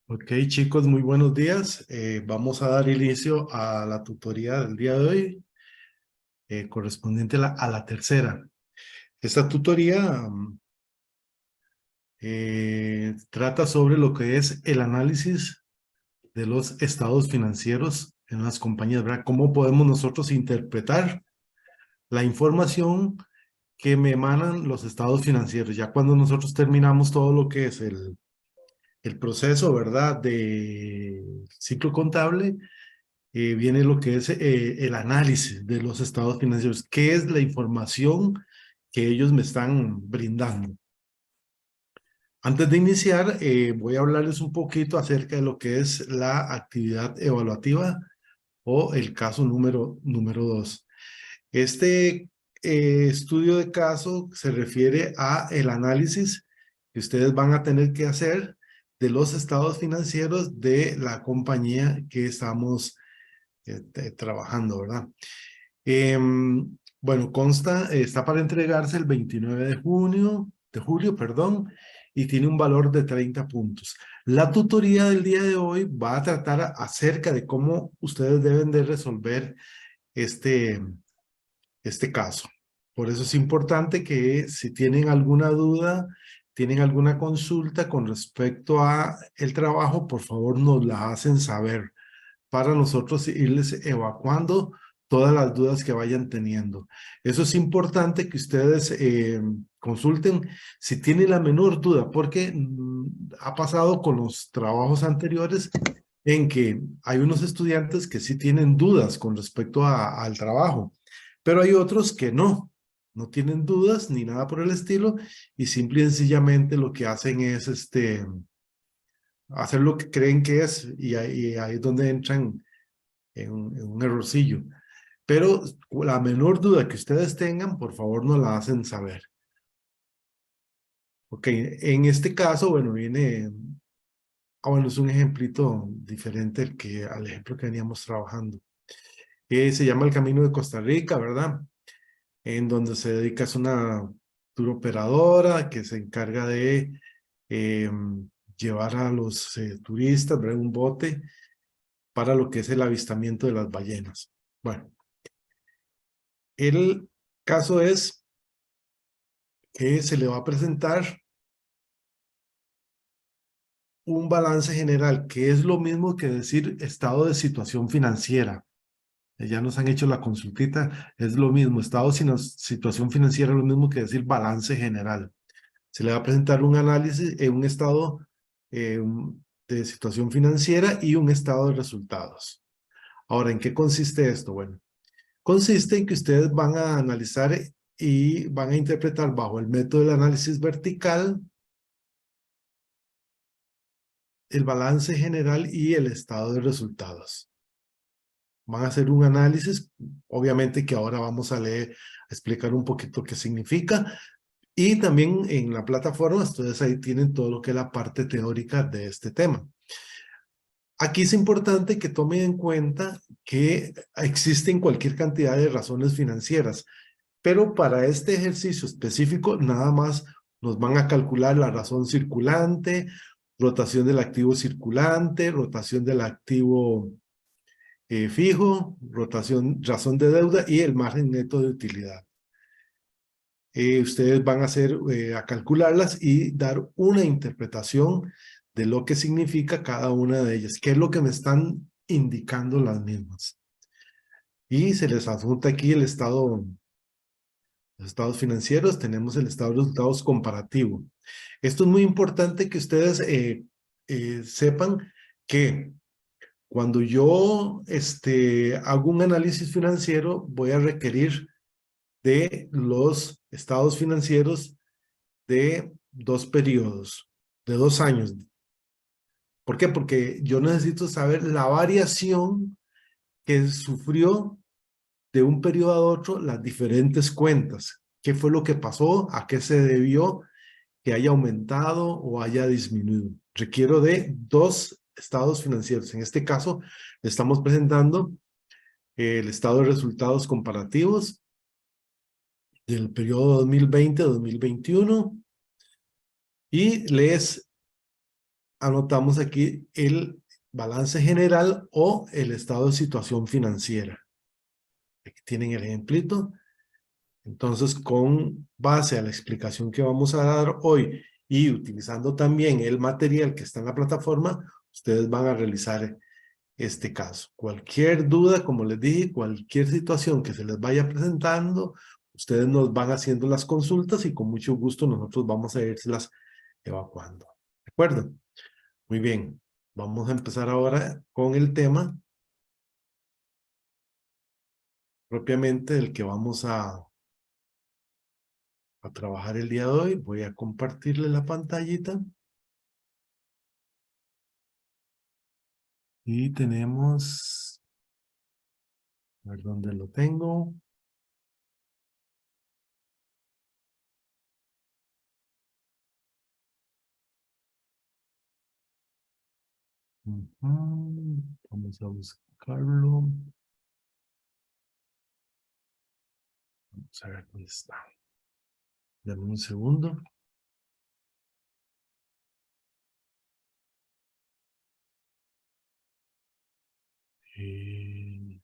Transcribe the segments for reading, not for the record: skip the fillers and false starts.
Ok, chicos, muy buenos días. Vamos a dar inicio a la tutoría del día de hoy, correspondiente a la tercera. Esta tutoría trata sobre lo que es el análisis de los estados financieros en las compañías, ¿verdad? ¿Cómo podemos nosotros interpretar la información que me emanan los estados financieros? Ya cuando nosotros terminamos todo lo que es el proceso, ¿verdad? De ciclo contable, viene lo que es el análisis de los estados financieros. ¿Qué es la información que ellos me están brindando? Antes de iniciar, voy a hablarles un poquito acerca de lo que es la actividad evaluativa o el caso número 2. Este estudio de caso se refiere a el análisis que ustedes van a tener que hacer de los estados financieros de la compañía que estamos trabajando, ¿verdad? Bueno, consta, está para entregarse el 29 de julio, perdón, y tiene un valor de 30 puntos. La tutoría del día de hoy va a tratar acerca de cómo ustedes deben de resolver este, este caso. Por eso es importante que si tienen alguna duda, tienen alguna consulta con respecto a el trabajo, por favor nos la hacen saber para nosotros irles evacuando todas las dudas que vayan teniendo. Eso es importante que ustedes consulten si tienen la menor duda, porque ha pasado con los trabajos anteriores en que hay unos estudiantes que sí tienen dudas con respecto al trabajo, pero hay otros que no tienen dudas ni nada por el estilo y simple y sencillamente lo que hacen es hacer lo que creen que es y ahí es donde entran en un errorcillo. Pero la menor duda que ustedes tengan, por favor, nos la hacen saber. Ok, en este caso, bueno, viene, bueno, es un ejemplito diferente al ejemplo que veníamos trabajando. Se llama el Camino de Costa Rica, ¿verdad? En donde se dedica, es una tour operadora que se encarga de eh, llevar a los turistas, ¿verdad? Un bote para lo que es el avistamiento de las ballenas. Bueno, el caso es que se le va a presentar un balance general, que es lo mismo que decir estado de situación financiera. Ya nos han hecho la consultita, es lo mismo, estado de situación financiera es lo mismo que decir balance general. Se le va a presentar un análisis, un estado eh, de situación financiera y un estado de resultados. Ahora, ¿en qué consiste esto? Bueno, consiste en que ustedes van a analizar y van a interpretar bajo el método del análisis vertical el balance general y el estado de resultados. Van a hacer un análisis, obviamente que ahora vamos a leer, a explicar un poquito qué significa, y también en la plataforma, ustedes ahí tienen todo lo que es la parte teórica de este tema. Aquí es importante que tomen en cuenta que existen cualquier cantidad de razones financieras, pero para este ejercicio específico nada más nos van a calcular la razón circulante, rotación del activo circulante, rotación del activo fijo, razón de deuda y el margen neto de utilidad. Ustedes van a calcularlas y dar una interpretación de lo que significa cada una de ellas, qué es lo que me están indicando las mismas. Y se les adjunta aquí los estados financieros, tenemos el estado de resultados comparativo. Esto es muy importante que ustedes sepan que cuando yo hago un análisis financiero, voy a requerir de los estados financieros de 2 periodos, de 2 años. ¿Por qué? Porque yo necesito saber la variación que sufrió de un periodo a otro las diferentes cuentas. ¿Qué fue lo que pasó? ¿A qué se debió que haya aumentado o haya disminuido? Requiero de 2 estados financieros. En este caso, estamos presentando el estado de resultados comparativos del periodo 2020-2021 y les anotamos aquí el balance general o el estado de situación financiera. Aquí tienen el ejemplito. Entonces, con base a la explicación que vamos a dar hoy y utilizando también el material que está en la plataforma, ustedes van a realizar este caso. Cualquier duda, como les dije, cualquier situación que se les vaya presentando, ustedes nos van haciendo las consultas y con mucho gusto nosotros vamos a irlas evacuando. ¿De acuerdo? Muy bien. Vamos a empezar ahora con el tema propiamente del que vamos a trabajar el día de hoy. Voy a compartirle la pantallita. Y tenemos, a ver dónde lo tengo. Ujú. Vamos a buscarlo. Vamos a ver dónde está. Dame un segundo. Eh,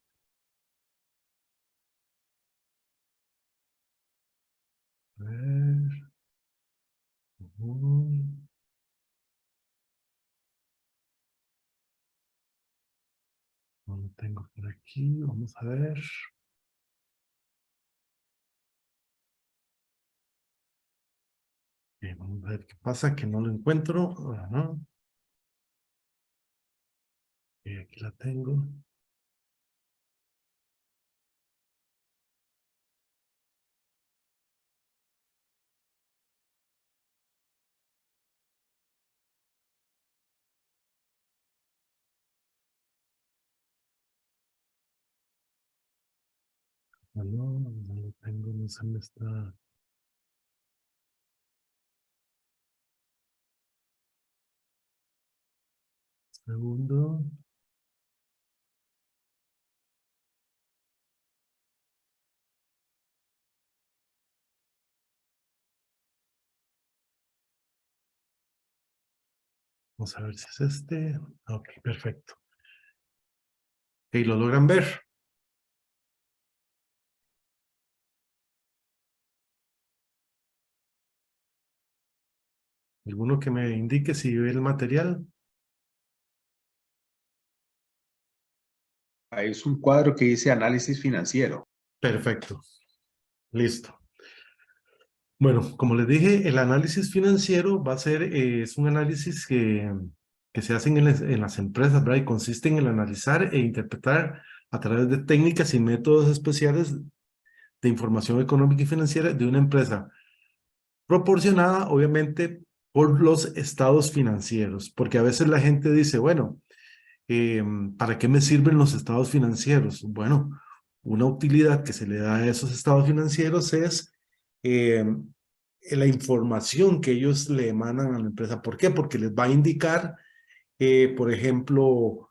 a ver. Ujú. No lo tengo por aquí. Vamos a ver. Vamos a ver qué pasa, que no lo encuentro. Ajá. Aquí la tengo. No, no lo tengo, no sé dónde está. Segundo. Vamos a ver si es este. Ok, perfecto. Ok, ¿lo logran ver? ¿Alguno que me indique si ve el material? Ahí es un cuadro que dice análisis financiero. Perfecto. Listo. Bueno, como les dije, el análisis financiero va a ser, es un análisis que se hacen en las empresas, ¿verdad? Y consiste en el analizar e interpretar a través de técnicas y métodos especiales de información económica y financiera de una empresa, proporcionada obviamente por los estados financieros, porque a veces la gente dice, bueno, ¿para qué me sirven los estados financieros? Bueno, una utilidad que se le da a esos estados financieros es eh, la información que ellos le emanan a la empresa. ¿Por qué? Porque les va a indicar, por ejemplo,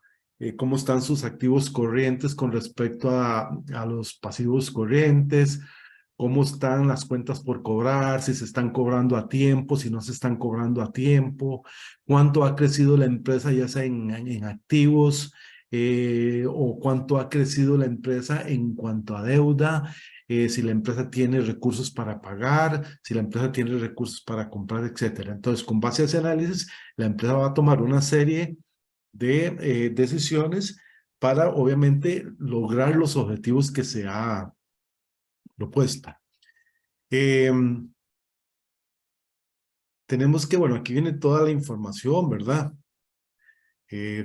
cómo están sus activos corrientes con respecto a los pasivos corrientes, cómo están las cuentas por cobrar, si se están cobrando a tiempo, si no se están cobrando a tiempo, cuánto ha crecido la empresa, ya sea en activos, o cuánto ha crecido la empresa en cuanto a deuda, si la empresa tiene recursos para pagar, si la empresa tiene recursos para comprar, etcétera. Entonces, con base a ese análisis, la empresa va a tomar una serie de decisiones para, obviamente, lograr los objetivos que se ha propuesto. Tenemos que, bueno, aquí viene toda la información, ¿verdad?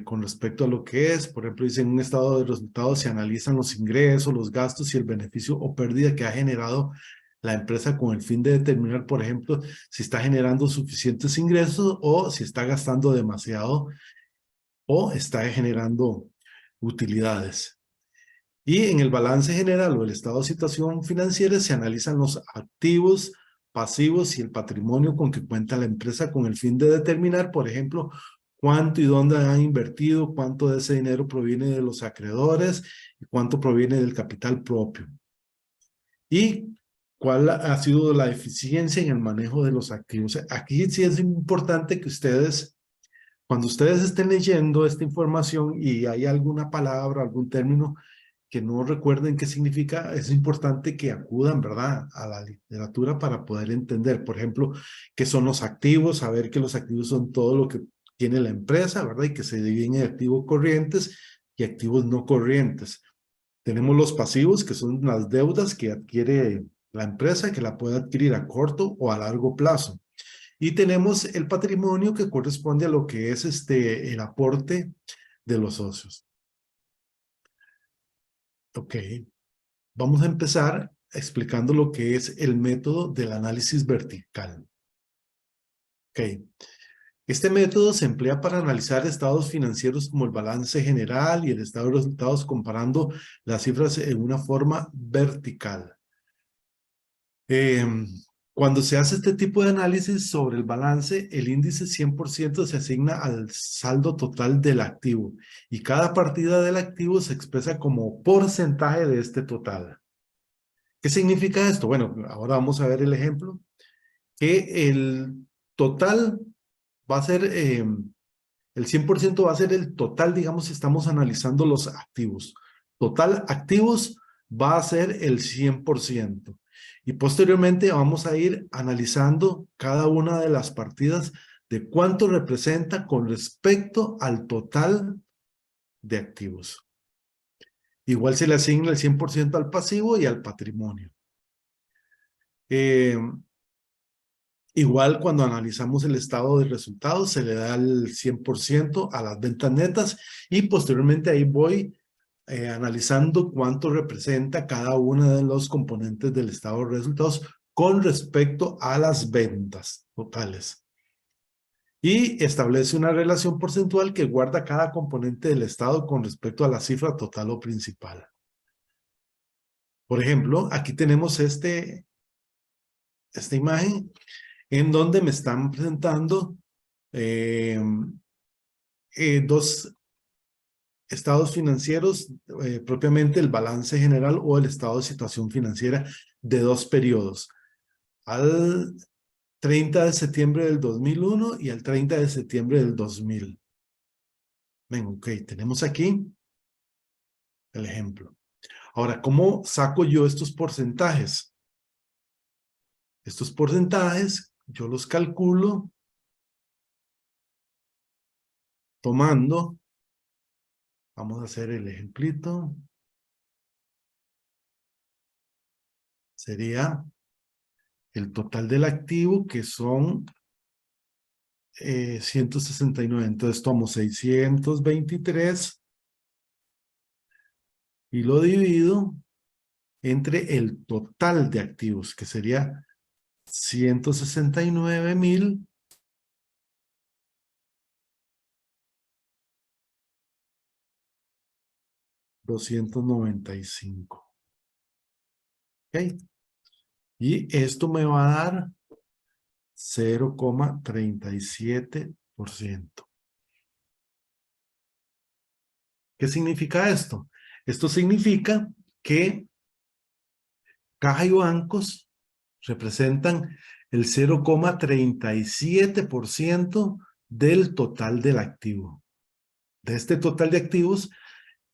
Con respecto a lo que es, por ejemplo, dice en un estado de resultados se analizan los ingresos, los gastos y el beneficio o pérdida que ha generado la empresa con el fin de determinar, por ejemplo, si está generando suficientes ingresos o si está gastando demasiado o está generando utilidades. Y en el balance general o el estado de situación financiera se analizan los activos, pasivos y el patrimonio con que cuenta la empresa con el fin de determinar, por ejemplo, cuánto y dónde han invertido, cuánto de ese dinero proviene de los acreedores y cuánto proviene del capital propio. Y cuál ha sido la eficiencia en el manejo de los activos. Aquí sí es importante que ustedes Cuando ustedes estén leyendo esta información y hay alguna palabra, algún término que no recuerden qué significa, es importante que acudan, ¿verdad?, a la literatura para poder entender, por ejemplo, qué son los activos, saber que los activos son todo lo que tiene la empresa, ¿verdad?, y que se dividen en activos corrientes y activos no corrientes. Tenemos los pasivos, que son las deudas que adquiere la empresa, que la puede adquirir a corto o a largo plazo. Y tenemos el patrimonio, que corresponde a lo que es el aporte de los socios. Ok, vamos a empezar explicando lo que es el método del análisis vertical. Ok, este método se emplea para analizar estados financieros como el balance general y el estado de resultados, comparando las cifras en una forma vertical. Cuando se hace este tipo de análisis sobre el balance, el índice 100% se asigna al saldo total del activo y cada partida del activo se expresa como porcentaje de este total. ¿Qué significa esto? Bueno, ahora vamos a ver el ejemplo, que el total va a ser, el 100% va a ser el total, digamos, si estamos analizando los activos. Total activos va a ser el 100%. Y posteriormente vamos a ir analizando cada una de las partidas de cuánto representa con respecto al total de activos. Igual se le asigna el 100% al pasivo y al patrimonio. Igual cuando analizamos el estado de resultados se le da el 100% a las ventas netas y posteriormente ahí voy analizando cuánto representa cada uno de los componentes del estado de resultados con respecto a las ventas totales. Y establece una relación porcentual que guarda cada componente del estado con respecto a la cifra total o principal. Por ejemplo, aquí tenemos esta imagen en donde me están presentando dos estados financieros, propiamente el balance general o el estado de situación financiera de dos periodos, al 30 de septiembre del 2001 y al 30 de septiembre del 2000. Ven, ok, tenemos aquí el ejemplo. Ahora, ¿cómo saco yo estos porcentajes? Estos porcentajes yo los calculo tomando, vamos a hacer el ejemplito, sería el total del activo, que son 169. Entonces tomo 623 y lo divido entre el total de activos, que sería 169,000 295. ¿Ok? Y esto me va a dar 0,37%. ¿Qué significa esto? Esto significa que caja y bancos representan el 0,37% del total del activo. De este total de activos,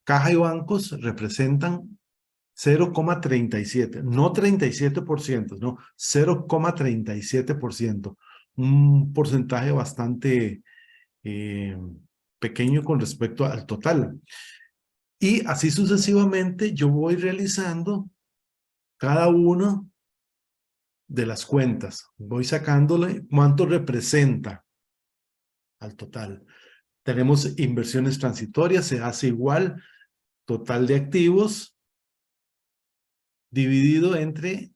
caja y bancos representan 0,37, no 37%, no, 0,37%. Un porcentaje bastante pequeño con respecto al total. Y así sucesivamente yo voy realizando cada uno de las cuentas. Voy sacándole cuánto representa al total. Tenemos inversiones transitorias, se hace igual, total de activos dividido entre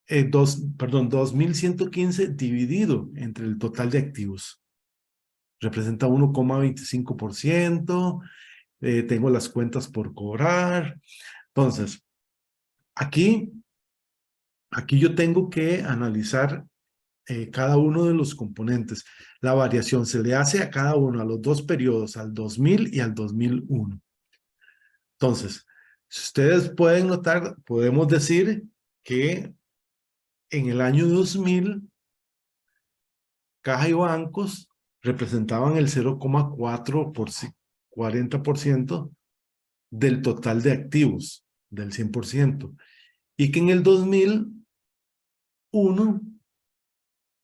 2,115 dividido entre el total de activos. Representa 1,25%. Tengo las cuentas por cobrar. Entonces, aquí yo tengo que analizar cada uno de los componentes. La variación se le hace a cada uno, a los dos periodos, al 2000 y al 2001. Entonces, si ustedes pueden notar, podemos decir que en el año 2000, caja y bancos representaban el 0,40% del total de activos, del 100%, y que en el 2001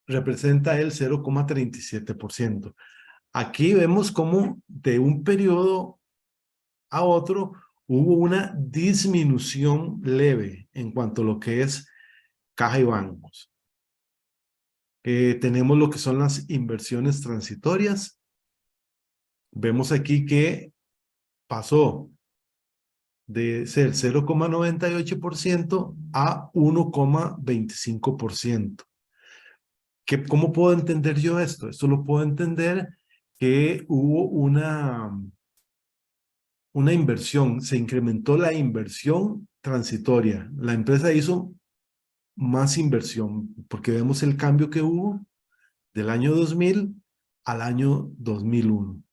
representa el 0,37%. Aquí vemos cómo de un periodo a otro hubo una disminución leve en cuanto a lo que es caja y bancos. Tenemos lo que son las inversiones transitorias. Vemos aquí que pasó de ser 0,98% a 1,25%. ¿Cómo puedo entender yo esto? Esto lo puedo entender que hubo una inversión, se incrementó la inversión transitoria. La empresa hizo más inversión, porque vemos el cambio que hubo del año 2000 al año 2001.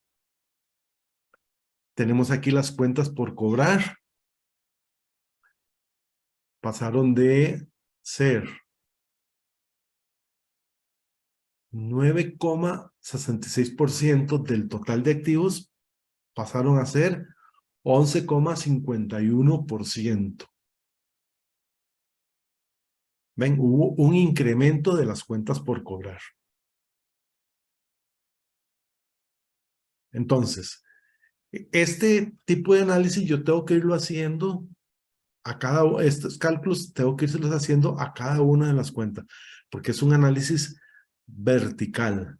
Tenemos aquí las cuentas por cobrar. Pasaron de ser 9,66% del total de activos, pasaron a ser 11,51%. Ven, hubo un incremento de las cuentas por cobrar. Entonces, este tipo de análisis yo tengo que irlo haciendo estos cálculos tengo que irlos haciendo a cada una de las cuentas, porque es un análisis vertical,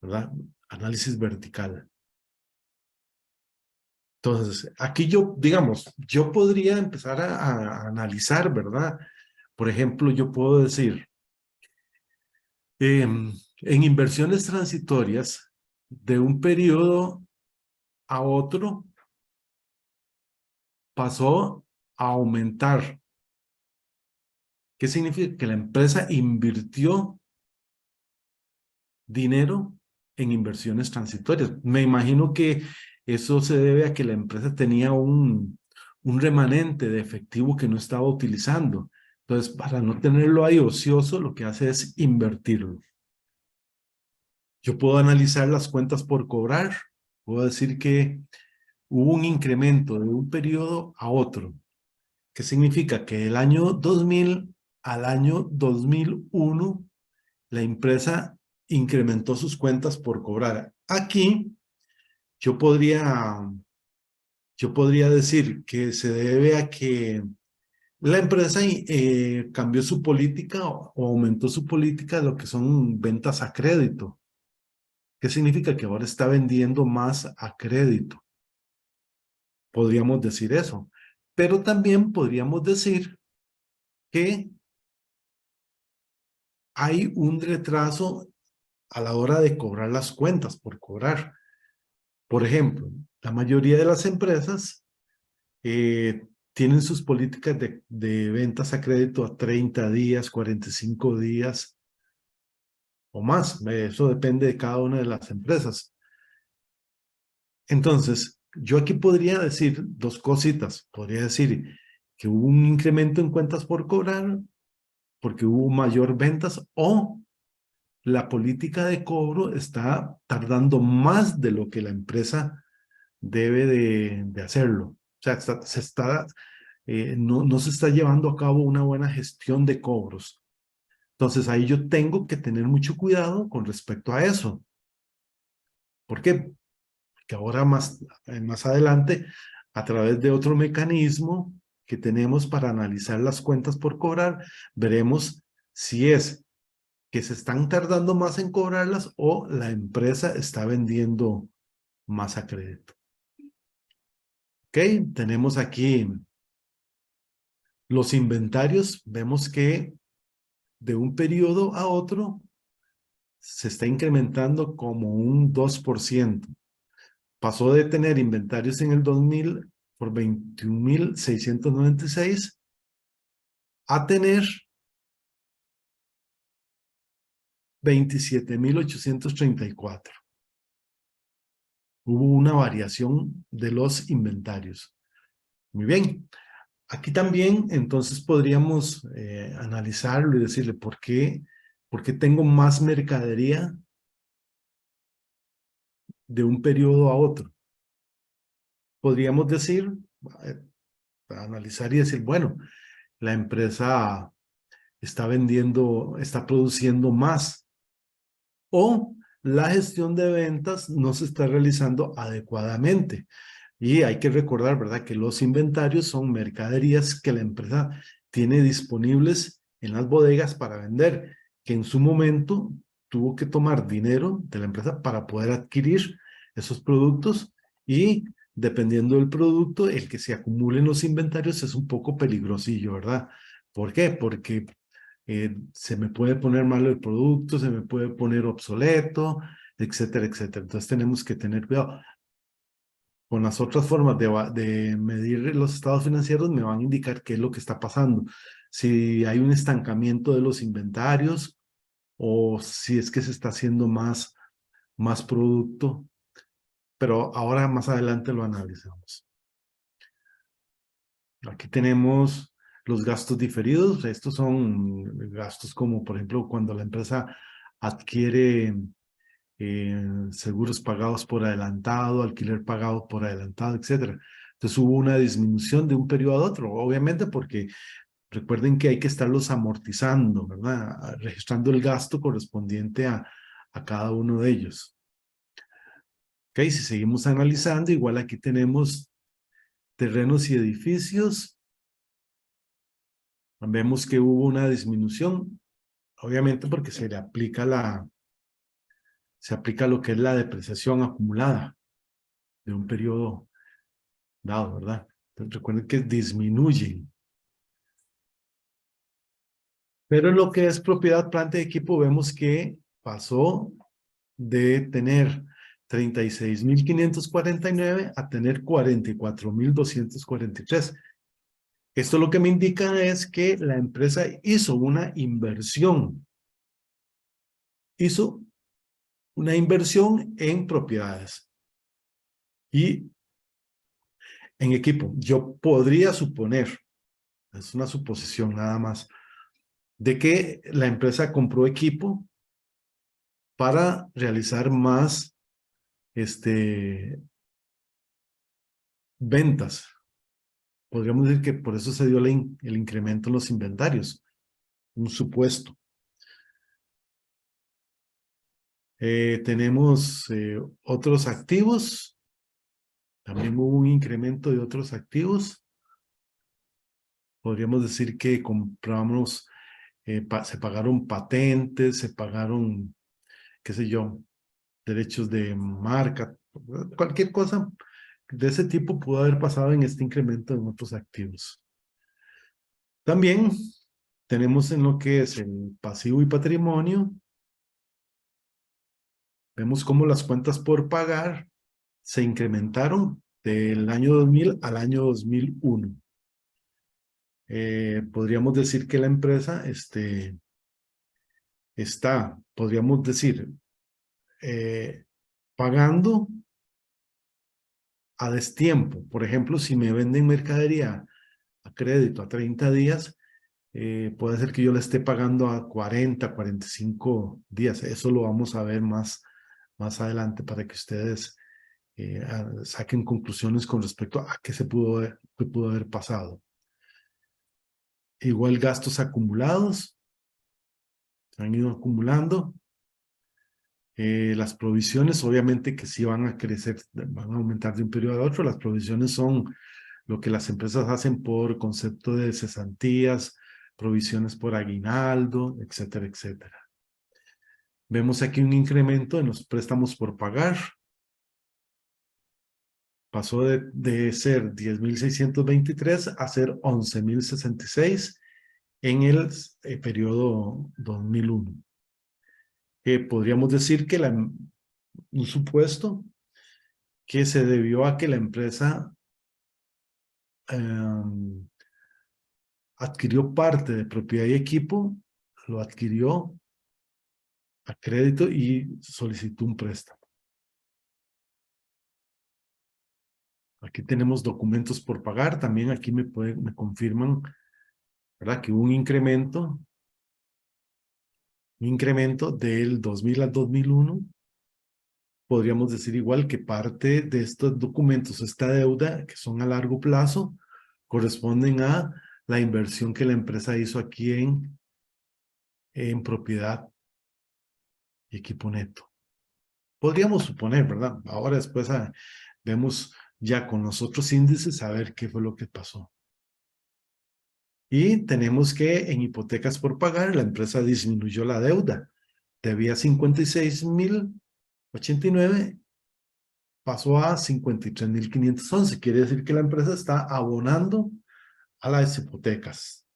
¿verdad? Análisis vertical. Entonces, aquí digamos, yo podría empezar a analizar, ¿verdad? Por ejemplo, yo puedo decir, en inversiones transitorias, de un periodo a otro, pasó a aumentar. ¿Qué significa? Que la empresa invirtió dinero en inversiones transitorias. Me imagino que eso se debe a que la empresa tenía un remanente de efectivo que no estaba utilizando. Entonces, para no tenerlo ahí ocioso, lo que hace es invertirlo. Yo puedo analizar las cuentas por cobrar. Puedo decir que hubo un incremento de un periodo a otro. ¿Qué significa? Que del año 2000 al año 2001, la empresa incrementó sus cuentas por cobrar. Aquí yo podría decir que se debe a que la empresa cambió su política o aumentó su política de lo que son ventas a crédito. ¿Qué significa? Que ahora está vendiendo más a crédito. Podríamos decir eso. Pero también podríamos decir que hay un retraso a la hora de cobrar las cuentas por cobrar. Por ejemplo, la mayoría de las empresas tienen sus políticas de ventas a crédito a 30 días, 45 días o más. Eso depende de cada una de las empresas. Entonces, yo aquí podría decir dos cositas. Podría decir que hubo un incremento en cuentas por cobrar porque hubo mayor ventas o la política de cobro está tardando más de lo que la empresa debe de hacerlo. O sea, no se está llevando a cabo una buena gestión de cobros. Entonces ahí yo tengo que tener mucho cuidado con respecto a eso. ¿Por qué? Porque ahora más adelante, a través de otro mecanismo que tenemos para analizar las cuentas por cobrar, veremos si es que se están tardando más en cobrarlas o la empresa está vendiendo más a crédito. Ok, tenemos aquí los inventarios. Vemos que de un periodo a otro se está incrementando como un 2%. Pasó de tener inventarios en el 2000 por 21,696 a tener 27,834. Hubo una variación de los inventarios. Muy bien. Aquí también, entonces, podríamos analizarlo y decirle por qué tengo más mercadería de un periodo a otro. Podríamos decir, analizar y decir, bueno, la empresa está vendiendo, está produciendo más, o la gestión de ventas no se está realizando adecuadamente. Y hay que recordar, ¿verdad?, que los inventarios son mercaderías que la empresa tiene disponibles en las bodegas para vender, que en su momento tuvo que tomar dinero de la empresa para poder adquirir esos productos, y dependiendo del producto, el que se acumule en los inventarios es un poco peligrosillo, ¿verdad? ¿Por qué? Porque se me puede poner malo el producto, se me puede poner obsoleto, etcétera, etcétera. Entonces tenemos que tener cuidado. Con las otras formas de medir los estados financieros me van a indicar qué es lo que está pasando. Si hay un estancamiento de los inventarios o si es que se está haciendo más producto. Pero ahora más adelante lo analizamos. Aquí tenemos los gastos diferidos. Estos son gastos como, por ejemplo, cuando la empresa adquiere seguros pagados por adelantado, alquiler pagado por adelantado, etcétera. Entonces hubo una disminución de un periodo a otro, obviamente porque recuerden que hay que estarlos amortizando, ¿verdad? Registrando el gasto correspondiente a cada uno de ellos. Ok, si seguimos analizando, igual aquí tenemos terrenos y edificios. Vemos que hubo una disminución, obviamente porque se aplica lo que es la depreciación acumulada de un periodo dado, ¿verdad? Entonces recuerden que disminuyen. Pero en lo que es propiedad, planta y equipo, vemos que pasó de tener 36.549 a tener 44.243. Esto lo que me indica es que la empresa hizo una inversión. Hizo una inversión en propiedades y en equipo. Yo podría suponer, es una suposición nada más, de que la empresa compró equipo para realizar más ventas. Podríamos decir que por eso se dio el incremento en los inventarios. Un supuesto. Tenemos otros activos. También hubo un incremento de otros activos. Podríamos decir que compramos, se pagaron patentes, se pagaron, qué sé yo, derechos de marca, cualquier cosa de ese tipo pudo haber pasado en este incremento en otros activos. También tenemos en lo que es el pasivo y patrimonio. Vemos cómo las cuentas por pagar se incrementaron del año 2000 al año 2001. Podríamos decir que la empresa está, podríamos decir, pagando a destiempo. Por ejemplo, si me venden mercadería a crédito a 30 días, puede ser que yo le esté pagando a 40, 45 días. Eso lo vamos a ver más adelante para que ustedes saquen conclusiones con respecto a qué pudo haber pasado. Igual gastos acumulados, se han ido acumulando. Las provisiones, obviamente que sí van a crecer, van a aumentar de un periodo a otro. Las provisiones son lo que las empresas hacen por concepto de cesantías, provisiones por aguinaldo, etcétera, etcétera. Vemos aquí un incremento en los préstamos por pagar. Pasó de ser 10.623 a ser 11.066 en el periodo 2001. Podríamos decir que un supuesto que se debió a que la empresa adquirió parte de propiedad y equipo, lo adquirió a crédito y solicitó un préstamo. Aquí tenemos documentos por pagar. También aquí me confirman, ¿verdad?, que hubo un incremento del 2000 al 2001 podríamos decir igual que parte de estos documentos, esta deuda, que son a largo plazo, corresponden a la inversión que la empresa hizo aquí en propiedad y equipo neto. Podríamos suponer, ¿verdad? Ahora después vemos ya con los otros índices a ver qué fue lo que pasó. Y tenemos que en hipotecas por pagar, la empresa disminuyó la deuda. Debía 56,089, pasó a 53,511. Quiere decir que la empresa está abonando a las hipotecas.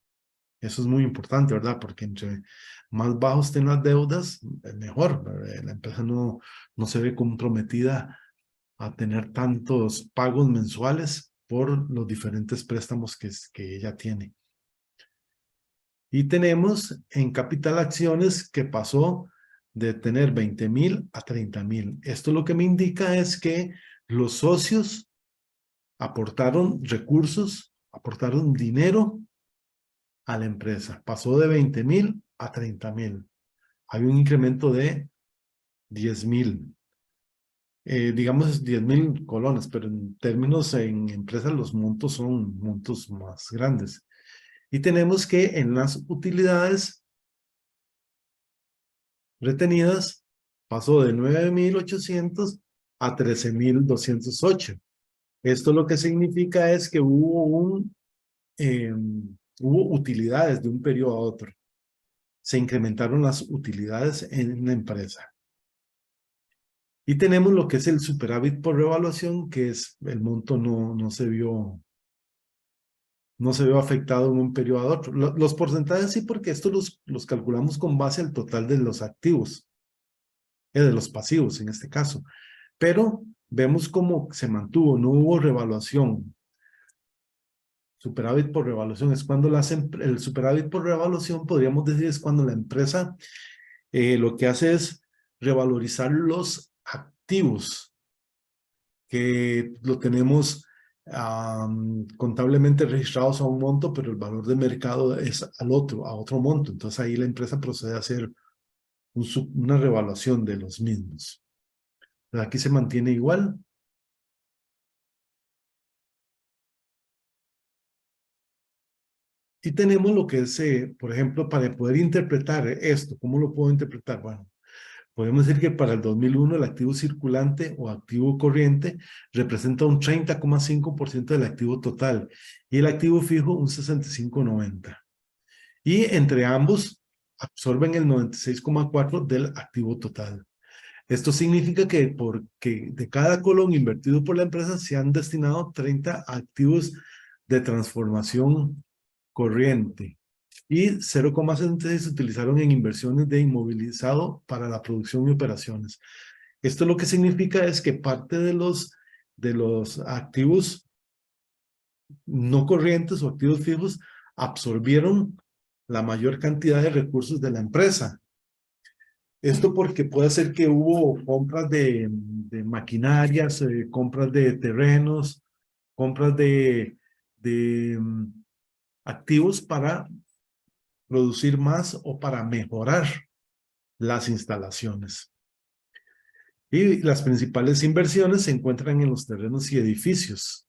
Eso es muy importante, ¿verdad? Porque entre más bajos estén las deudas, mejor. La empresa no se ve comprometida a tener tantos pagos mensuales por los diferentes préstamos que ella tiene. Y tenemos en capital acciones que pasó de tener 20,000 a 30,000. Esto lo que me indica es que los socios aportaron recursos, aportaron dinero a la empresa. Pasó de 20,000 a 30,000. Hay un incremento de 10,000. Digamos 10,000 colones, pero en términos en empresas los montos son montos más grandes. Y tenemos que en las utilidades retenidas pasó de 9,800 a 13,208. Esto lo que significa es que hubo utilidades de un periodo a otro. Se incrementaron las utilidades en la empresa. Y tenemos lo que es el superávit por revaluación, que es el monto no se vio afectado en un periodo a otro. Los porcentajes sí, porque estos los calculamos con base al total de los activos, de los pasivos en este caso. Pero vemos cómo se mantuvo, no hubo revaluación. Superávit por revaluación es cuando el superávit por revaluación, podríamos decir, es cuando la empresa lo que hace es revalorizar los activos que lo tenemos contablemente registrados a un monto, pero el valor de mercado es a otro monto. Entonces ahí la empresa procede a hacer una revaluación de los mismos. Pero aquí se mantiene igual. Y tenemos lo que es, por ejemplo, para poder interpretar esto, ¿cómo lo puedo interpretar? Bueno, podemos decir que para el 2001 el activo circulante o activo corriente representa un 30,5% del activo total y el activo fijo un 65,90%. Y entre ambos absorben el 96,4% del activo total. Esto significa que porque de cada colón invertido por la empresa se han destinado 30 activos de transformación corriente y 0,66 se utilizaron en inversiones de inmovilizado para la producción y operaciones. Esto lo que significa es que parte de los activos no corrientes o activos fijos absorbieron la mayor cantidad de recursos de la empresa. Esto porque puede ser que hubo compras de maquinarias, compras de terrenos, compras de activos para producir más o para mejorar las instalaciones. Y las principales inversiones se encuentran en los terrenos y edificios.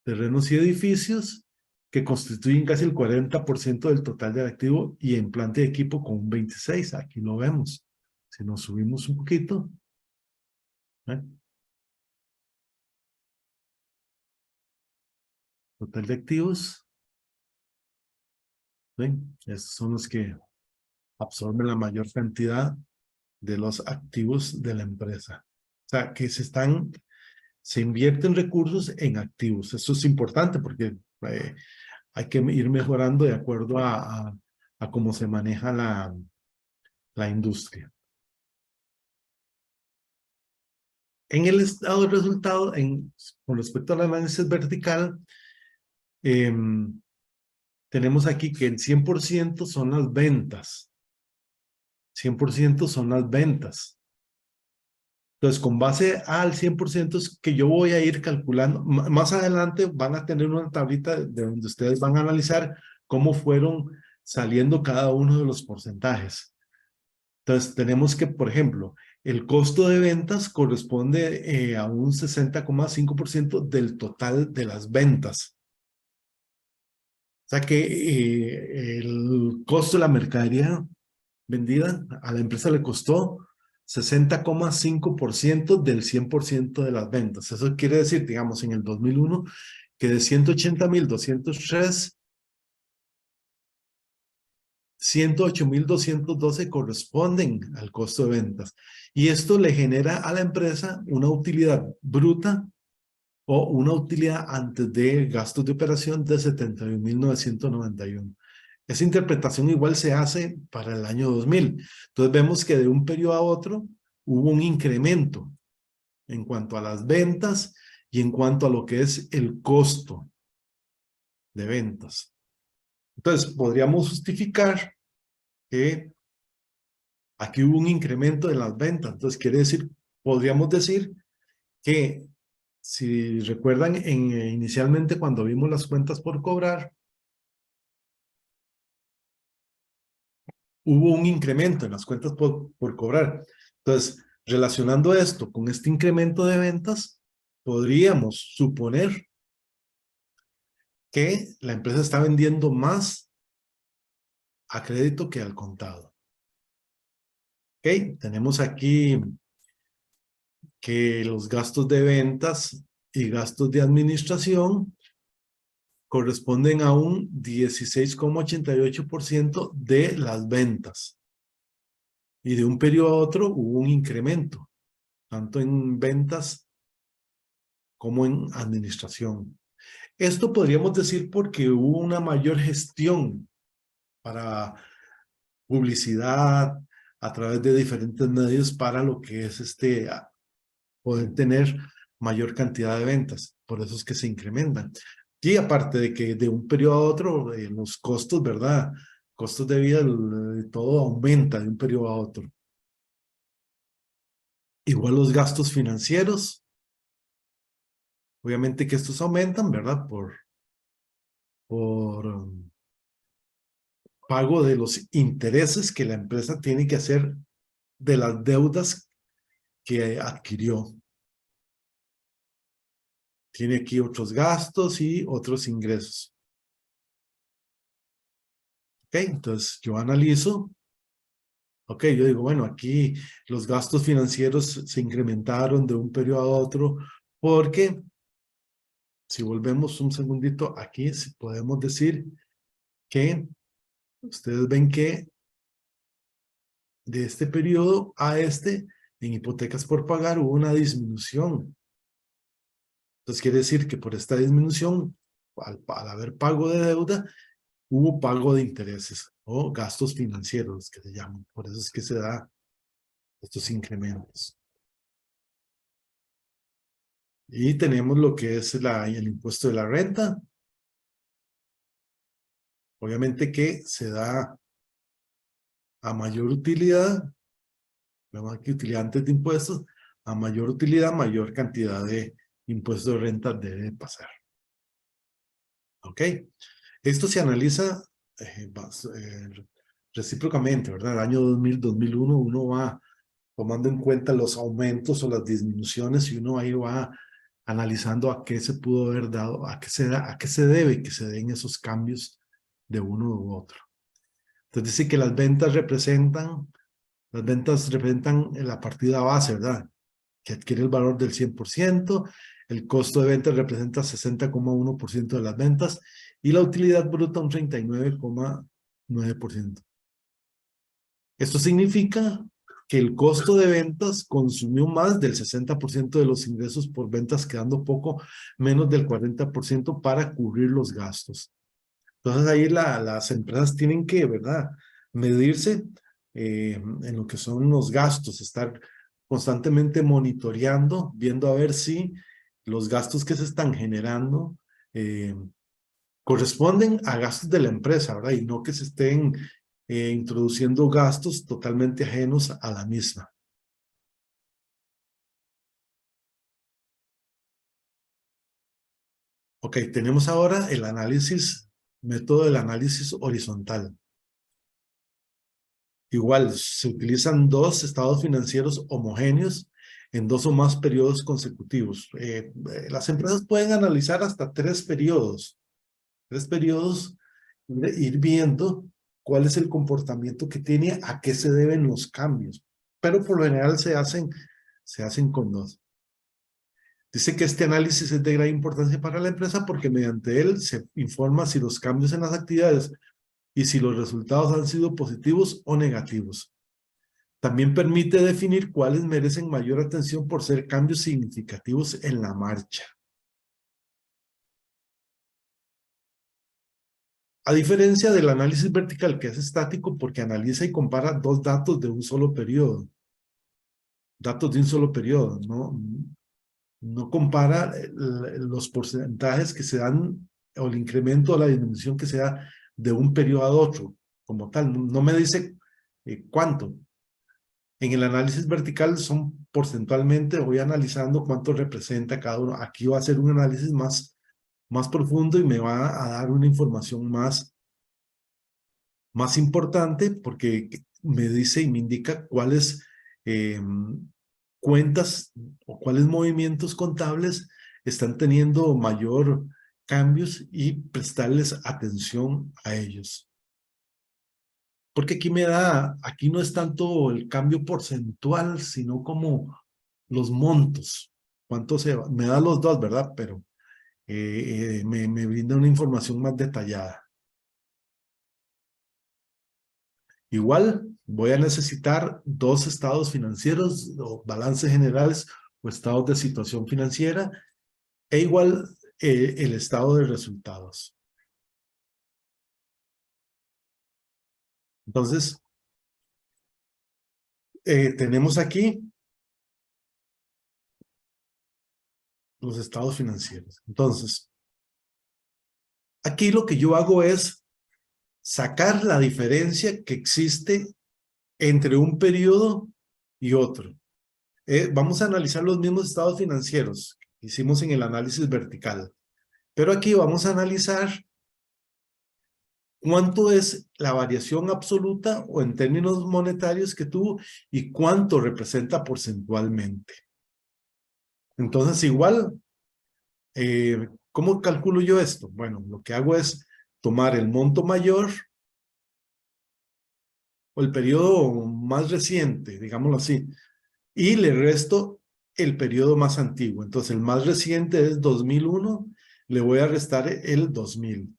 Terrenos y edificios que constituyen casi el 40% del total del activo y en planta de equipo con un 26%. Aquí lo vemos. Si nos subimos un poquito. Total de activos. ¿Ven? Estos son los que absorben la mayor cantidad de los activos de la empresa. O sea, que se invierten recursos en activos. Eso es importante porque hay que ir mejorando de acuerdo a cómo se maneja la industria. En el estado de resultado, con respecto al análisis vertical, tenemos aquí que el 100% son las ventas. 100% son las ventas. Entonces, con base al 100% es que yo voy a ir calculando. Más adelante van a tener una tablita de donde ustedes van a analizar cómo fueron saliendo cada uno de los porcentajes. Entonces, tenemos que, por ejemplo, el costo de ventas corresponde a un 60,5% del total de las ventas. O sea que el costo de la mercadería vendida a la empresa le costó 60,5% del 100% de las ventas. Eso quiere decir, digamos, en el 2001, que de 180,203, 108,212 corresponden al costo de ventas. Y esto le genera a la empresa una utilidad bruta o una utilidad antes de gastos de operación de 71,991. Esa interpretación igual se hace para el año 2000. Entonces vemos que de un periodo a otro hubo un incremento en cuanto a las ventas y en cuanto a lo que es el costo de ventas. Entonces podríamos justificar que aquí hubo un incremento de las ventas. Entonces quiere decir, podríamos decir que si recuerdan inicialmente cuando vimos las cuentas por cobrar, hubo un incremento en las cuentas por cobrar. Entonces, relacionando esto con este incremento de ventas, podríamos suponer que la empresa está vendiendo más a crédito que al contado. Ok, tenemos aquí que los gastos de ventas y gastos de administración corresponden a un 16,88% de las ventas. Y de un periodo a otro hubo un incremento, tanto en ventas como en administración. Esto podríamos decir porque hubo una mayor gestión para publicidad a través de diferentes medios para lo que es poder tener mayor cantidad de ventas. Por eso es que se incrementan. Y aparte de que de un periodo a otro, los costos, ¿verdad? Costos de vida, todo aumenta de un periodo a otro. Igual los gastos financieros. Obviamente que estos aumentan, ¿verdad? Por pago de los intereses que la empresa tiene que hacer de las deudas que adquirió. Tiene aquí otros gastos y otros ingresos. Ok, entonces yo analizo. Ok, yo digo, bueno, aquí los gastos financieros se incrementaron de un periodo a otro porque si volvemos un segundito aquí, podemos decir que ustedes ven que de este periodo a en hipotecas por pagar hubo una disminución. Entonces quiere decir que por esta disminución, al haber pago de deuda, hubo pago de intereses o gastos financieros que se llaman. Por eso es que se da estos incrementos. Y tenemos lo que es el impuesto de la renta. Obviamente que se da a mayor utilidad, vemos aquí utilidad antes de impuestos, a mayor utilidad, mayor cantidad de impuestos de renta debe pasar. ¿Ok? Esto se analiza recíprocamente, ¿verdad? El año 2000, 2001, uno va tomando en cuenta los aumentos o las disminuciones y uno ahí va analizando a qué se pudo haber dado, a qué se debe que se den esos cambios de uno u otro. Entonces dice que las ventas representan la partida base, ¿verdad? Que adquiere el valor del 100%, el costo de ventas representa 60,1% de las ventas y la utilidad bruta un 39,9%. Esto significa que el costo de ventas consumió más del 60% de los ingresos por ventas, quedando poco menos del 40% para cubrir los gastos. Entonces ahí las empresas tienen que, ¿verdad?, medirse en lo que son los gastos, estar constantemente monitoreando, viendo a ver si los gastos que se están generando corresponden a gastos de la empresa, ¿verdad? Y no que se estén introduciendo gastos totalmente ajenos a la misma. Ok, tenemos ahora el método del análisis horizontal. Igual, se utilizan dos estados financieros homogéneos en dos o más periodos consecutivos. Las empresas pueden analizar hasta tres periodos, ir viendo cuál es el comportamiento que tiene, a qué se deben los cambios. Pero por lo general se hacen con dos. Dice que este análisis es de gran importancia para la empresa porque mediante él se informa si los cambios en las actividades y si los resultados han sido positivos o negativos. También permite definir cuáles merecen mayor atención por ser cambios significativos en la marcha. A diferencia del análisis vertical, que es estático porque analiza y compara dos datos de un solo periodo. Datos de un solo periodo, no compara los porcentajes que se dan o el incremento o la disminución que se da de un periodo a otro, como tal. No me dice cuánto. En el análisis vertical son porcentualmente, voy analizando cuánto representa cada uno. Aquí va a ser un análisis más profundo y me va a dar una información más importante porque me dice y me indica cuáles cuentas o cuáles movimientos contables están teniendo mayor cambios y prestarles atención a ellos. Porque aquí no es tanto el cambio porcentual, sino como los montos. ¿Cuánto se va? Me da los dos, ¿verdad? Pero me brinda una información más detallada. Igual voy a necesitar dos estados financieros o balances generales o estados de situación financiera e igual el estado de resultados. Entonces, tenemos aquí los estados financieros. Entonces, aquí lo que yo hago es sacar la diferencia que existe entre un periodo y otro. Vamos a analizar los mismos estados financieros que hicimos en el análisis vertical, pero aquí vamos a analizar cuánto es la variación absoluta o en términos monetarios que tuvo y cuánto representa porcentualmente. Entonces, igual, ¿cómo calculo yo esto? Bueno, lo que hago es tomar el monto mayor o el periodo más reciente, digámoslo así, y le resto el periodo más antiguo. Entonces, el más reciente es 2001, le voy a restar el 2000.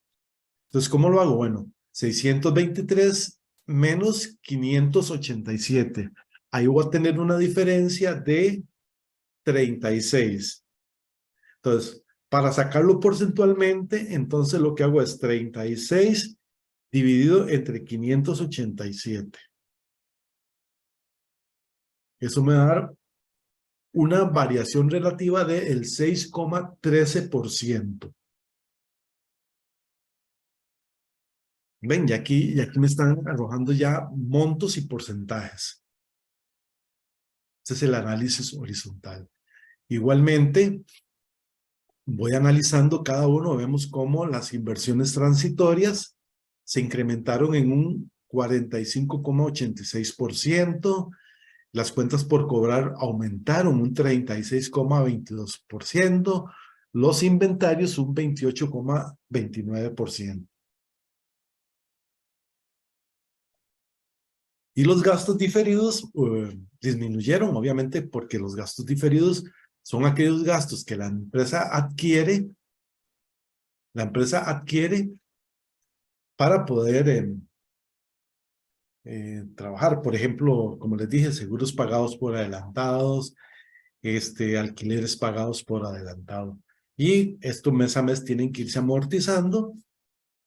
Entonces, ¿cómo lo hago? Bueno, 623 menos 587. Ahí voy a tener una diferencia de 36. Entonces, para sacarlo porcentualmente, entonces lo que hago es 36 dividido entre 587. Eso me va a dar una variación relativa del 6,13%. Ven, y aquí me están arrojando ya montos y porcentajes. Este es el análisis horizontal. Igualmente, voy analizando cada uno, vemos cómo las inversiones transitorias se incrementaron en un 45,86%, las cuentas por cobrar aumentaron un 36,22%, los inventarios un 28,29%. Y los gastos diferidos disminuyeron, obviamente, porque los gastos diferidos son aquellos gastos que la empresa adquiere para poder trabajar. Por ejemplo, como les dije, seguros pagados por adelantados, alquileres pagados por adelantado. Y esto mes a mes tienen que irse amortizando.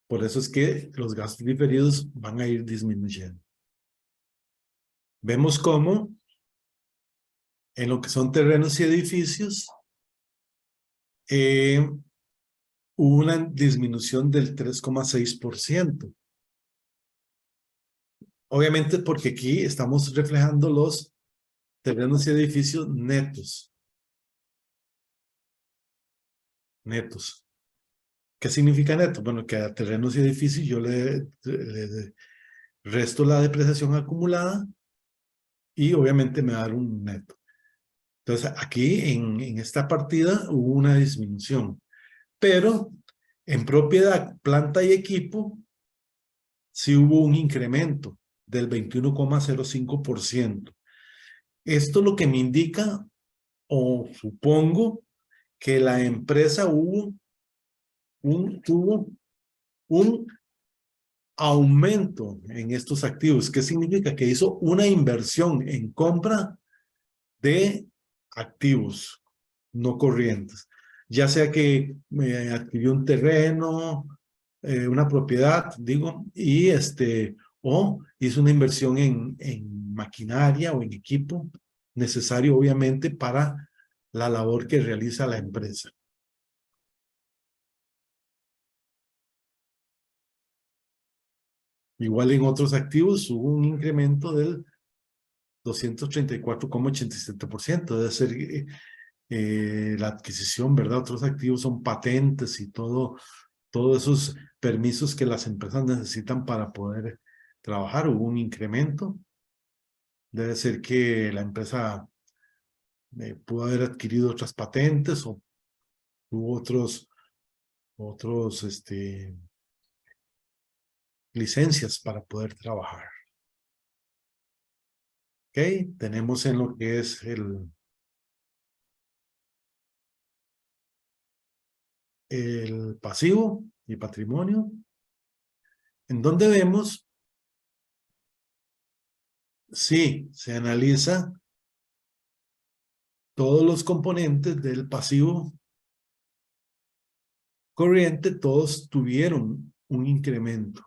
Por eso es que los gastos diferidos van a ir disminuyendo. Vemos cómo en lo que son terrenos y edificios, hubo una disminución del 3,6%. Obviamente porque aquí estamos reflejando los terrenos y edificios netos. Netos. ¿Qué significa neto? Bueno, que a terrenos y edificios yo le resto la depreciación acumulada y obviamente me va a dar un neto. Entonces, aquí en esta partida hubo una disminución, pero en propiedad, planta y equipo, sí hubo un incremento del 21,05%. Esto lo que me indica, o supongo, que la empresa tuvo un aumento en estos activos. ¿Qué significa? Que hizo una inversión en compra de activos no corrientes, ya sea que adquirió un terreno, una propiedad, digo, y o hizo una inversión en maquinaria o en equipo necesario, obviamente, para la labor que realiza la empresa. Igual en otros activos hubo un incremento del 234,87%. Debe ser la adquisición, ¿verdad? Otros activos son patentes y todos esos permisos que las empresas necesitan para poder trabajar. Hubo un incremento. Debe ser que la empresa pudo haber adquirido otras patentes o hubo otros licencias para poder trabajar. Ok, tenemos en lo que es el pasivo y patrimonio, en donde vemos, sí, se analiza todos los componentes del pasivo corriente, todos tuvieron un incremento.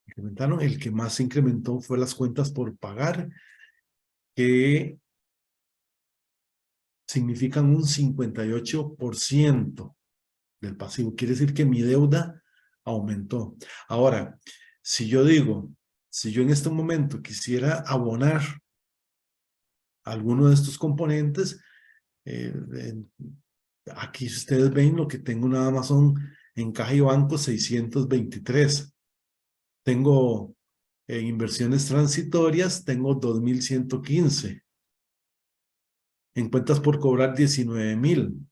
Incrementaron, el que más se incrementó fue las cuentas por pagar, que significan un 58% del pasivo. Quiere decir que mi deuda aumentó. Ahora, si yo en este momento quisiera abonar alguno de estos componentes, aquí ustedes ven lo que tengo nada más son en caja y banco 623. Tengo inversiones transitorias, tengo 2,115. En cuentas por cobrar 19,000.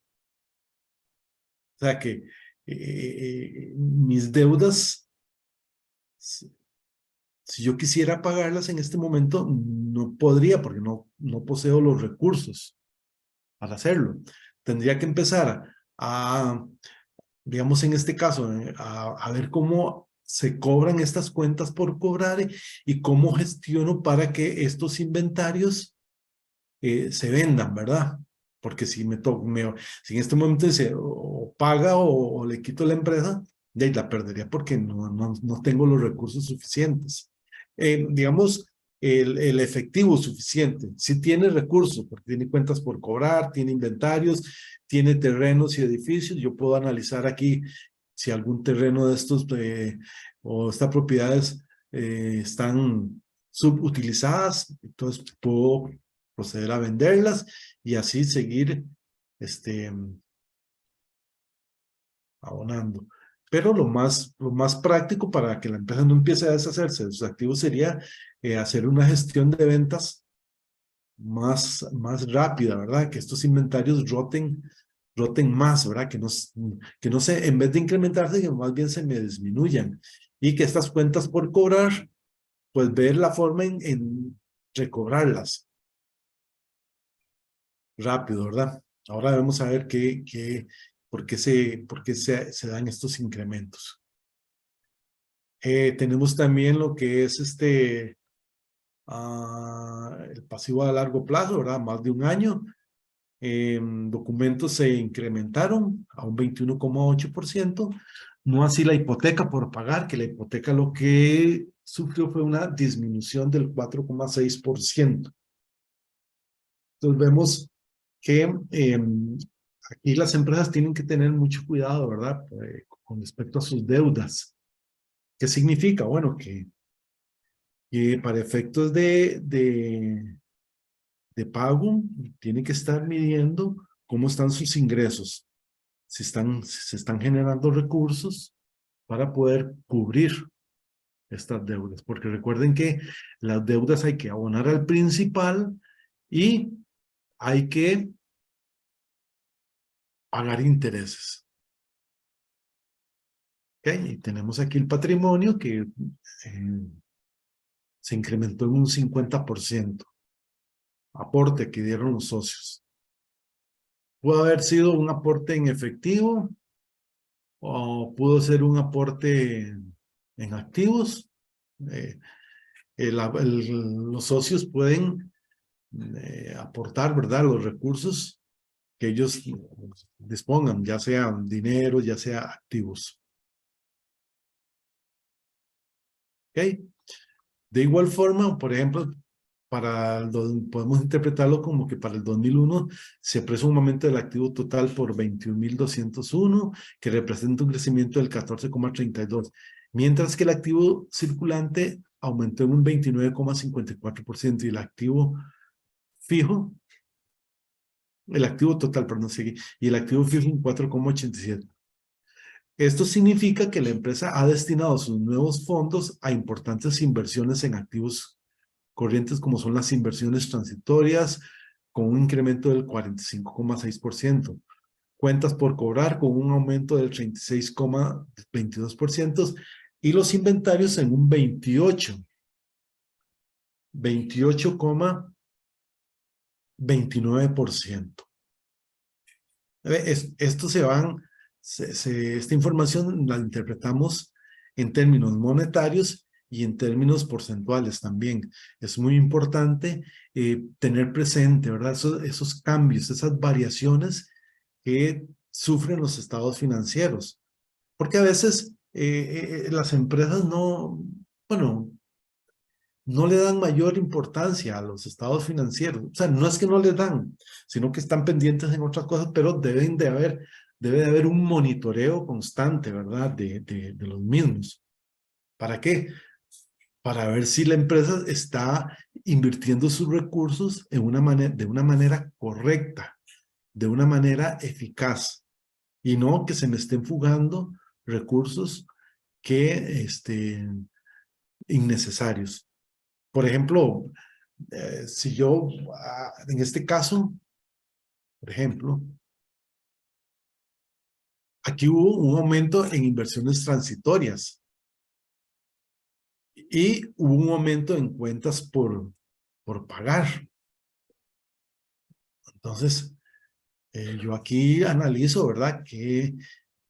O sea que mis deudas, si yo quisiera pagarlas en este momento, no podría porque no poseo los recursos para hacerlo. Tendría que empezar digamos en este caso, a ver cómo se cobran estas cuentas por cobrar y cómo gestiono para que estos inventarios se vendan, ¿verdad? Porque si si en este momento se o paga o le quito la empresa, de ahí la perdería porque no tengo los recursos suficientes. Digamos, el efectivo suficiente. Si tiene recursos, porque tiene cuentas por cobrar, tiene inventarios, tiene terrenos y edificios, yo puedo analizar aquí si algún terreno de estos o estas propiedades están subutilizadas, entonces puedo proceder a venderlas y así seguir abonando. Pero lo más práctico para que la empresa no empiece a deshacerse de sus activos sería hacer una gestión de ventas más rápida, ¿verdad? Que estos inventarios roten más, ¿verdad? Que no se, en vez de incrementarse, que más bien se me disminuyan. Y que estas cuentas por cobrar, pues ver la forma en recobrarlas rápido, ¿verdad? Ahora vamos a ver por qué se dan estos incrementos. Tenemos también lo que es el pasivo a largo plazo, ¿verdad? Más de un año. Documentos se incrementaron a un 21,8%. No así la hipoteca por pagar, que la hipoteca lo que sufrió fue una disminución del 4,6%. Entonces vemos que aquí las empresas tienen que tener mucho cuidado, ¿verdad? Con respecto a sus deudas. ¿Qué significa? Bueno, que para efectos de pago, tiene que estar midiendo cómo están sus ingresos, si se están generando recursos para poder cubrir estas deudas, porque recuerden que las deudas hay que abonar al principal y hay que pagar intereses. ¿Okay? Y tenemos aquí el patrimonio que se incrementó en un 50%. Aporte que dieron los socios. Pudo haber sido un aporte en efectivo o pudo ser un aporte en activos. Los socios pueden aportar, ¿verdad?, los recursos que ellos dispongan, ya sean dinero, ya sea activos. ¿Ok? De igual forma, por ejemplo, podemos interpretarlo como que para el 2001 se aprecia un aumento del activo total por 21.201, que representa un crecimiento del 14,32, mientras que el activo circulante aumentó en un 29,54% y el activo fijo, el activo total, perdón, sí, y el activo fijo un 4,87. Esto significa que la empresa ha destinado sus nuevos fondos a importantes inversiones en activos corrientes como son las inversiones transitorias, con un incremento del 45,6%. Cuentas por cobrar con un aumento del 36,22% y los inventarios en un 28,29%. Esto esta información la interpretamos en términos monetarios y en términos porcentuales también. Es muy importante tener presente, ¿verdad? Esos cambios, esas variaciones que sufren los estados financieros. Porque a veces las empresas bueno, no le dan mayor importancia a los estados financieros. O sea, no es que no les dan, sino que están pendientes en otras cosas, pero debe de haber un monitoreo constante, ¿verdad? De los mismos. ¿Para qué? Para ver si la empresa está invirtiendo sus recursos de una manera correcta, de una manera eficaz, y no que se me estén fugando recursos innecesarios. Por ejemplo, si yo, en este caso, por ejemplo, aquí hubo un aumento en inversiones transitorias y hubo un aumento en cuentas por pagar. Entonces, yo aquí analizo, ¿verdad?, que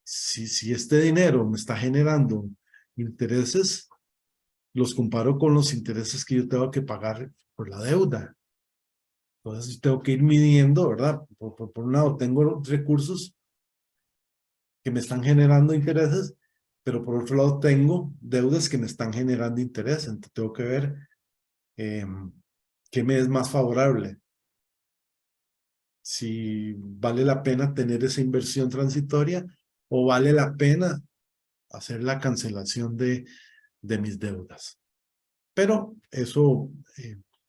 si este dinero me está generando intereses, los comparo con los intereses que yo tengo que pagar por la deuda. Entonces, tengo que ir midiendo, ¿verdad? Por un lado, tengo recursos que me están generando intereses, pero por otro lado tengo deudas que me están generando intereses. Entonces tengo que ver qué me es más favorable. Si vale la pena tener esa inversión transitoria o vale la pena hacer la cancelación de mis deudas. Pero eso,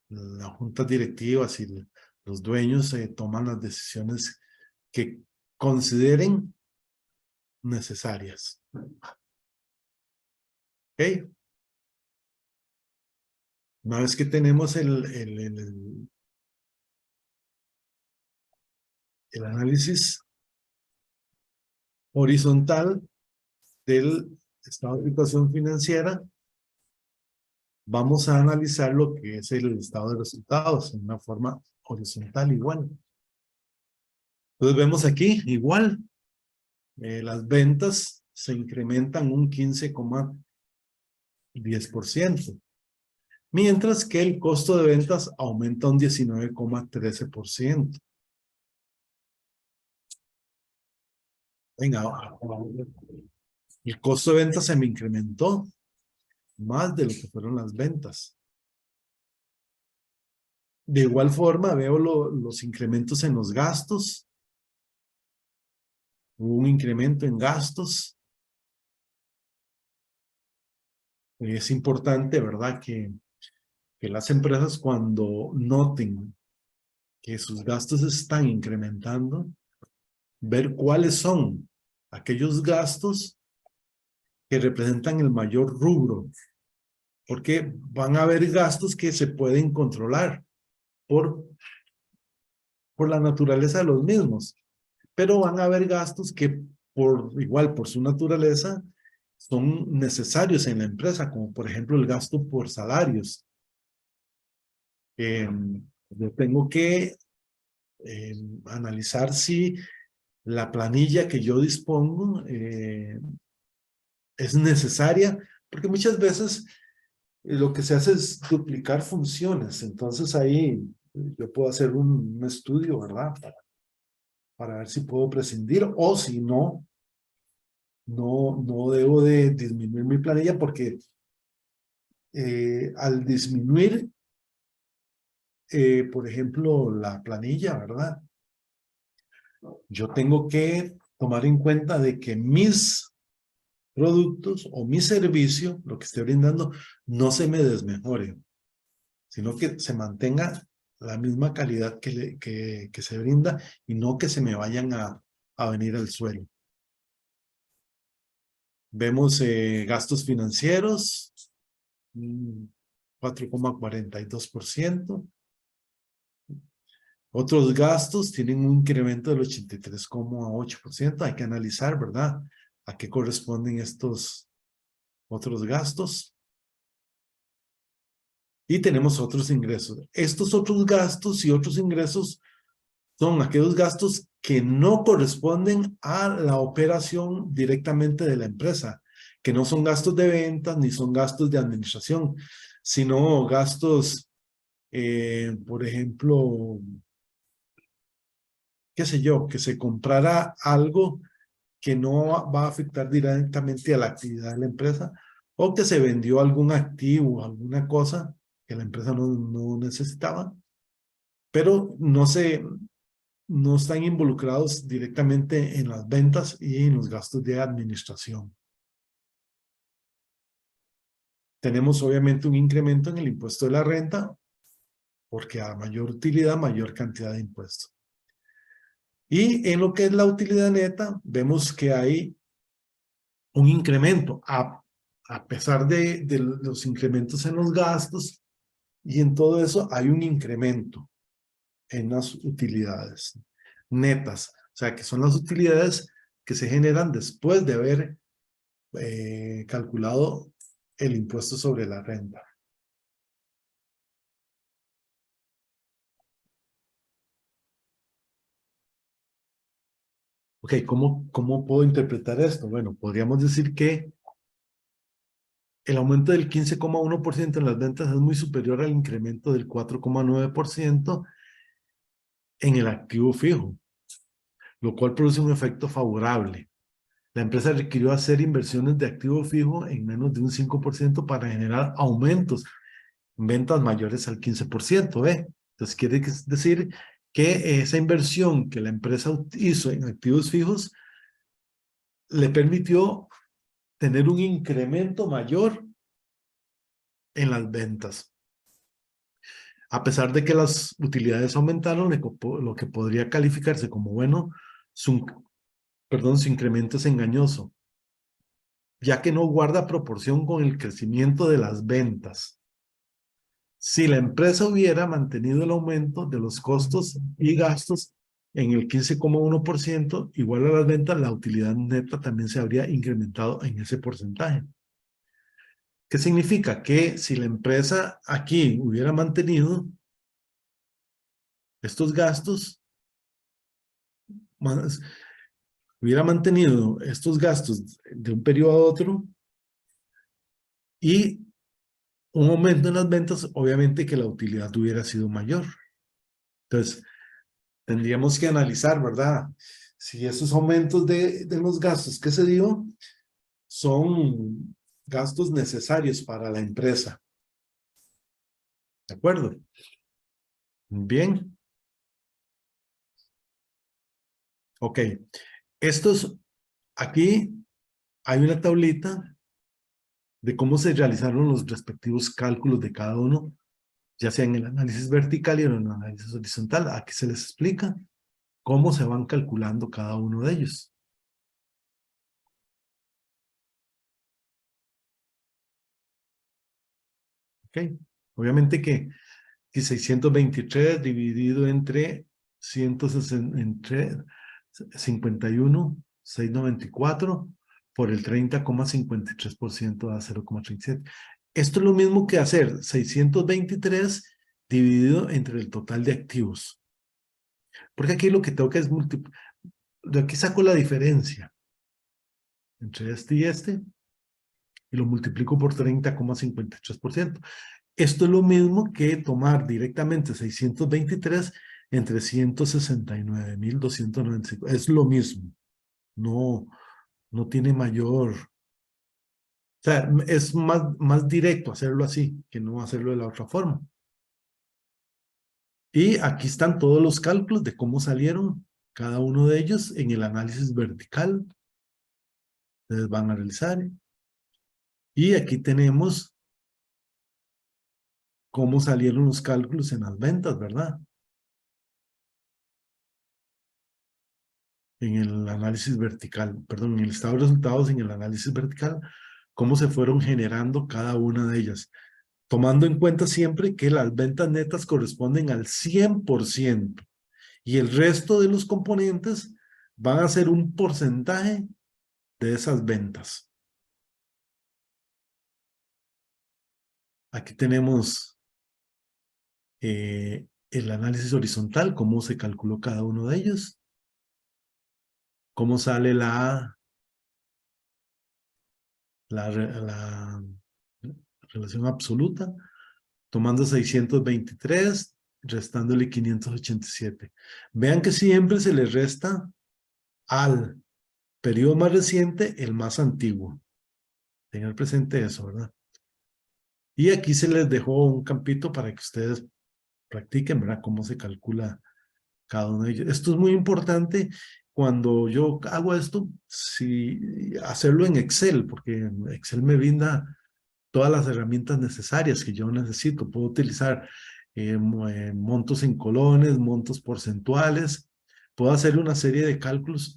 las juntas directivas y los dueños toman las decisiones que consideren necesarias. ¿Ok? Una vez que tenemos el análisis horizontal del estado de situación financiera, vamos a analizar lo que es el estado de resultados en una forma horizontal igual. Entonces vemos aquí igual, las ventas se incrementan un 15,10%, mientras que el costo de ventas aumenta un 19,13%. Venga, el costo de ventas se me incrementó más de lo que fueron las ventas. De igual forma, veo los incrementos en los gastos. Hubo un incremento en gastos. Es importante, ¿verdad?, que las empresas, cuando noten que sus gastos están incrementando, ver cuáles son aquellos gastos que representan el mayor rubro, porque van a haber gastos que se pueden controlar por la naturaleza de los mismos, pero van a haber gastos que igual por su naturaleza son necesarios en la empresa, como por ejemplo el gasto por salarios. Yo tengo que analizar si la planilla que yo dispongo es necesaria, porque muchas veces lo que se hace es duplicar funciones. Entonces ahí yo puedo hacer un estudio, ¿verdad? Para ver si puedo prescindir o si no, no debo de disminuir mi planilla porque al disminuir, por ejemplo, la planilla, ¿verdad? Yo tengo que tomar en cuenta de que mis productos o mi servicio, lo que esté brindando, no se me desmejore, sino que se mantenga la misma calidad que se brinda y no que se me vayan a venir al suelo. Vemos gastos financieros, 4,42%. Otros gastos tienen un incremento del 83,8%. Hay que analizar, ¿verdad? ¿A qué corresponden estos otros gastos? Y tenemos otros ingresos. Estos otros gastos y otros ingresos son aquellos gastos que no corresponden a la operación directamente de la empresa, que no son gastos de ventas ni son gastos de administración, sino gastos, por ejemplo, qué sé yo, que se comprara algo que no va a afectar directamente a la actividad de la empresa o que se vendió algún activo, alguna cosa que la empresa no necesitaba, pero no están involucrados directamente en las ventas y en los gastos de administración. Tenemos obviamente un incremento en el impuesto de la renta, porque a mayor utilidad, mayor cantidad de impuestos. Y en lo que es la utilidad neta, vemos que hay un incremento, a pesar de los incrementos en los gastos, y en todo eso hay un incremento en las utilidades netas, o sea, que son las utilidades que se generan después de haber calculado el impuesto sobre la renta. Ok, ¿cómo puedo interpretar esto? Bueno, podríamos decir que el aumento del 15,1% en las ventas es muy superior al incremento del 4,9% en el activo fijo, lo cual produce un efecto favorable. La empresa requirió hacer inversiones de activo fijo en menos de un 5% para generar aumentos en ventas mayores al 15%, ¿eh? Entonces quiere decir que esa inversión que la empresa hizo en activos fijos le permitió tener un incremento mayor en las ventas. A pesar de que las utilidades aumentaron, lo que podría calificarse como bueno, su incremento es engañoso, ya que no guarda proporción con el crecimiento de las ventas. Si la empresa hubiera mantenido el aumento de los costos y gastos en el 15,1%, igual a las ventas, la utilidad neta también se habría incrementado en ese porcentaje. ¿Qué significa? Que si la empresa aquí hubiera mantenido estos gastos, de un periodo a otro y un aumento en las ventas, obviamente que la utilidad hubiera sido mayor. Entonces, tendríamos que analizar, ¿verdad? Si esos aumentos de los gastos que se dio son gastos necesarios para la empresa. ¿De acuerdo? Bien. Ok. Aquí hay una tablita de cómo se realizaron los respectivos cálculos de cada uno, ya sea en el análisis vertical y en el análisis horizontal. Aquí se les explica cómo se van calculando cada uno de ellos. Obviamente que 623 dividido entre 160, entre 51,694 por el 30,53% da 0,37. Esto es lo mismo que hacer 623 dividido entre el total de activos. Porque aquí lo que tengo que es multiplicar. De aquí saco la diferencia entre este y lo multiplico por 30,53%. Esto es lo mismo que tomar directamente 623 entre 169,295. Es lo mismo. No tiene mayor. O sea, es más directo hacerlo así que no hacerlo de la otra forma. Y aquí están todos los cálculos de cómo salieron cada uno de ellos en el análisis vertical. Ustedes van a realizar. Y aquí tenemos cómo salieron los cálculos en las ventas, ¿verdad? En el análisis vertical, perdón, en el estado de resultados en el análisis vertical, cómo se fueron generando cada una de ellas, tomando en cuenta siempre que las ventas netas corresponden al 100% y el resto de los componentes van a ser un porcentaje de esas ventas. Aquí tenemos el análisis horizontal, cómo se calculó cada uno de ellos, cómo sale la relación absoluta, tomando 623, restándole 587. Vean que siempre se le resta al periodo más reciente el más antiguo. Tengan presente eso, ¿verdad? Y aquí se les dejó un campito para que ustedes practiquen, ¿verdad? Cómo se calcula cada uno de ellos. Esto es muy importante cuando yo hago esto, si hacerlo en Excel, porque Excel me brinda todas las herramientas necesarias que yo necesito. Puedo utilizar montos en colones, montos porcentuales, puedo hacer una serie de cálculos.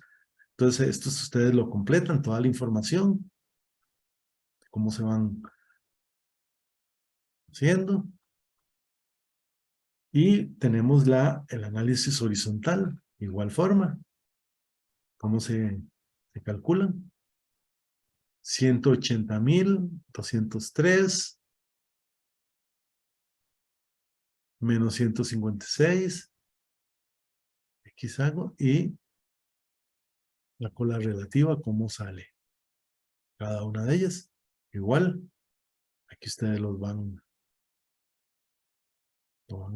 Entonces, estos ustedes lo completan, toda la información, cómo se van haciendo. Y tenemos el análisis horizontal, igual forma, cómo se calculan. 180,203 menos 156. X hago y la cola relativa, cómo sale cada una de ellas. Igual, aquí ustedes lo van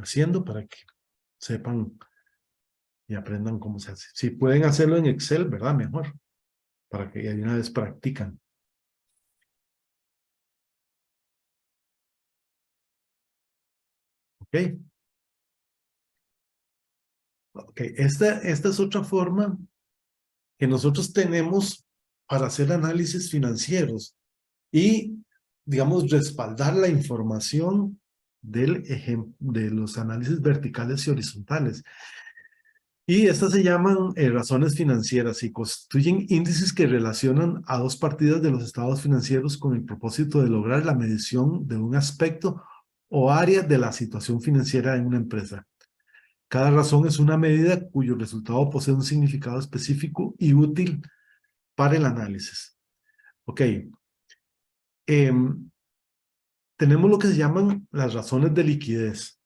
haciendo para que sepan y aprendan cómo se hace. Si pueden hacerlo en Excel, ¿verdad? Mejor, para que de una vez practican. ¿Ok? Ok, esta es otra forma que nosotros tenemos para hacer análisis financieros y, digamos, respaldar la información de los análisis verticales y horizontales. Y estas se llaman razones financieras y constituyen índices que relacionan a dos partidas de los estados financieros con el propósito de lograr la medición de un aspecto o área de la situación financiera en una empresa. Cada razón es una medida cuyo resultado posee un significado específico y útil para el análisis. Ok. Tenemos lo que se llaman las razones de liquidez.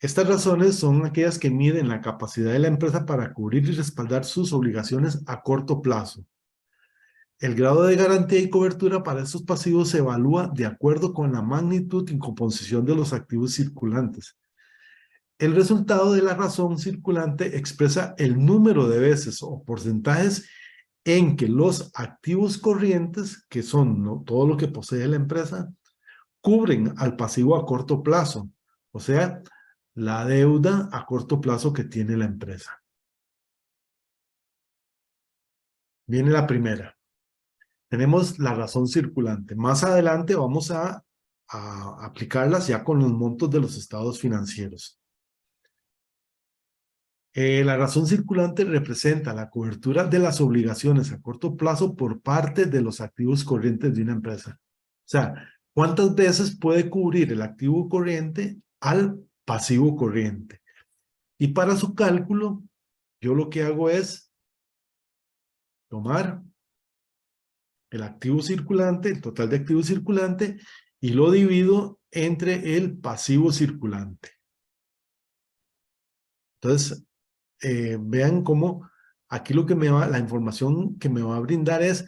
Estas razones son aquellas que miden la capacidad de la empresa para cubrir y respaldar sus obligaciones a corto plazo. El grado de garantía y cobertura para estos pasivos se evalúa de acuerdo con la magnitud y composición de los activos circulantes. El resultado de la razón circulante expresa el número de veces o porcentajes en que los activos corrientes, que son todo lo que posee la empresa, cubren al pasivo a corto plazo, o sea, la deuda a corto plazo que tiene la empresa. Viene la primera. Tenemos la razón circulante. Más adelante vamos a aplicarlas ya con los montos de los estados financieros. La razón circulante representa la cobertura de las obligaciones a corto plazo por parte de los activos corrientes de una empresa. O sea, ¿Cuántas veces puede cubrir el activo corriente al pasivo corriente? Y para su cálculo, yo lo que hago es tomar el activo circulante, el total de activo circulante, y lo divido entre el pasivo circulante. Entonces, vean cómo aquí lo que la información que me va a brindar es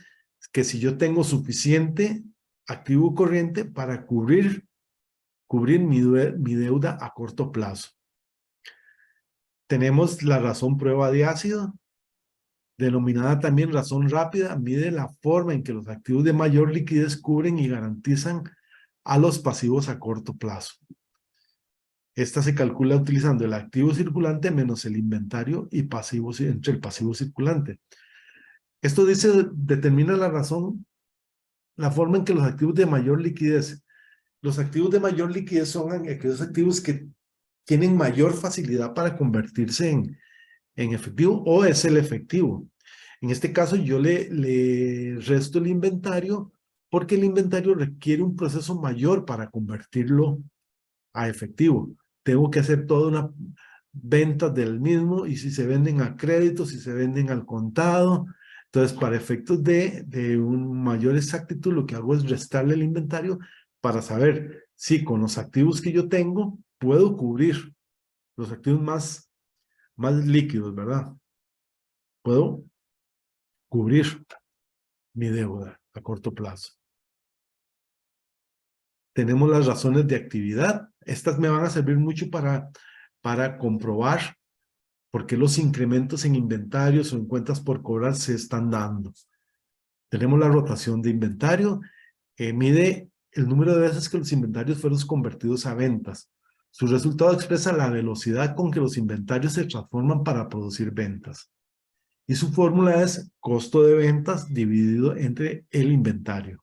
que si yo tengo suficiente activo corriente para cubrir mi deuda a corto plazo. Tenemos la razón prueba de ácido, denominada también razón rápida, mide la forma en que los activos de mayor liquidez cubren y garantizan a los pasivos a corto plazo. Esta se calcula utilizando el activo circulante menos el inventario y pasivos entre el pasivo circulante. Esto determina la razón, la forma en que los activos de mayor liquidez. Los activos de mayor liquidez son aquellos activos que tienen mayor facilidad para convertirse en efectivo o es el efectivo. En este caso yo le resto el inventario porque el inventario requiere un proceso mayor para convertirlo a efectivo. Tengo que hacer toda una venta del mismo y si se venden a crédito, si se venden al contado. Entonces, para efectos de un mayor exactitud, lo que hago es restarle el inventario para saber si con los activos que yo tengo puedo cubrir los activos más líquidos, ¿verdad? Puedo cubrir mi deuda a corto plazo. Tenemos las razones de actividad. Estas me van a servir mucho para comprobar por qué los incrementos en inventarios o en cuentas por cobrar se están dando. Tenemos la rotación de inventario. Mide el número de veces que los inventarios fueron convertidos a ventas. Su resultado expresa la velocidad con que los inventarios se transforman para producir ventas. Y su fórmula es costo de ventas dividido entre el inventario.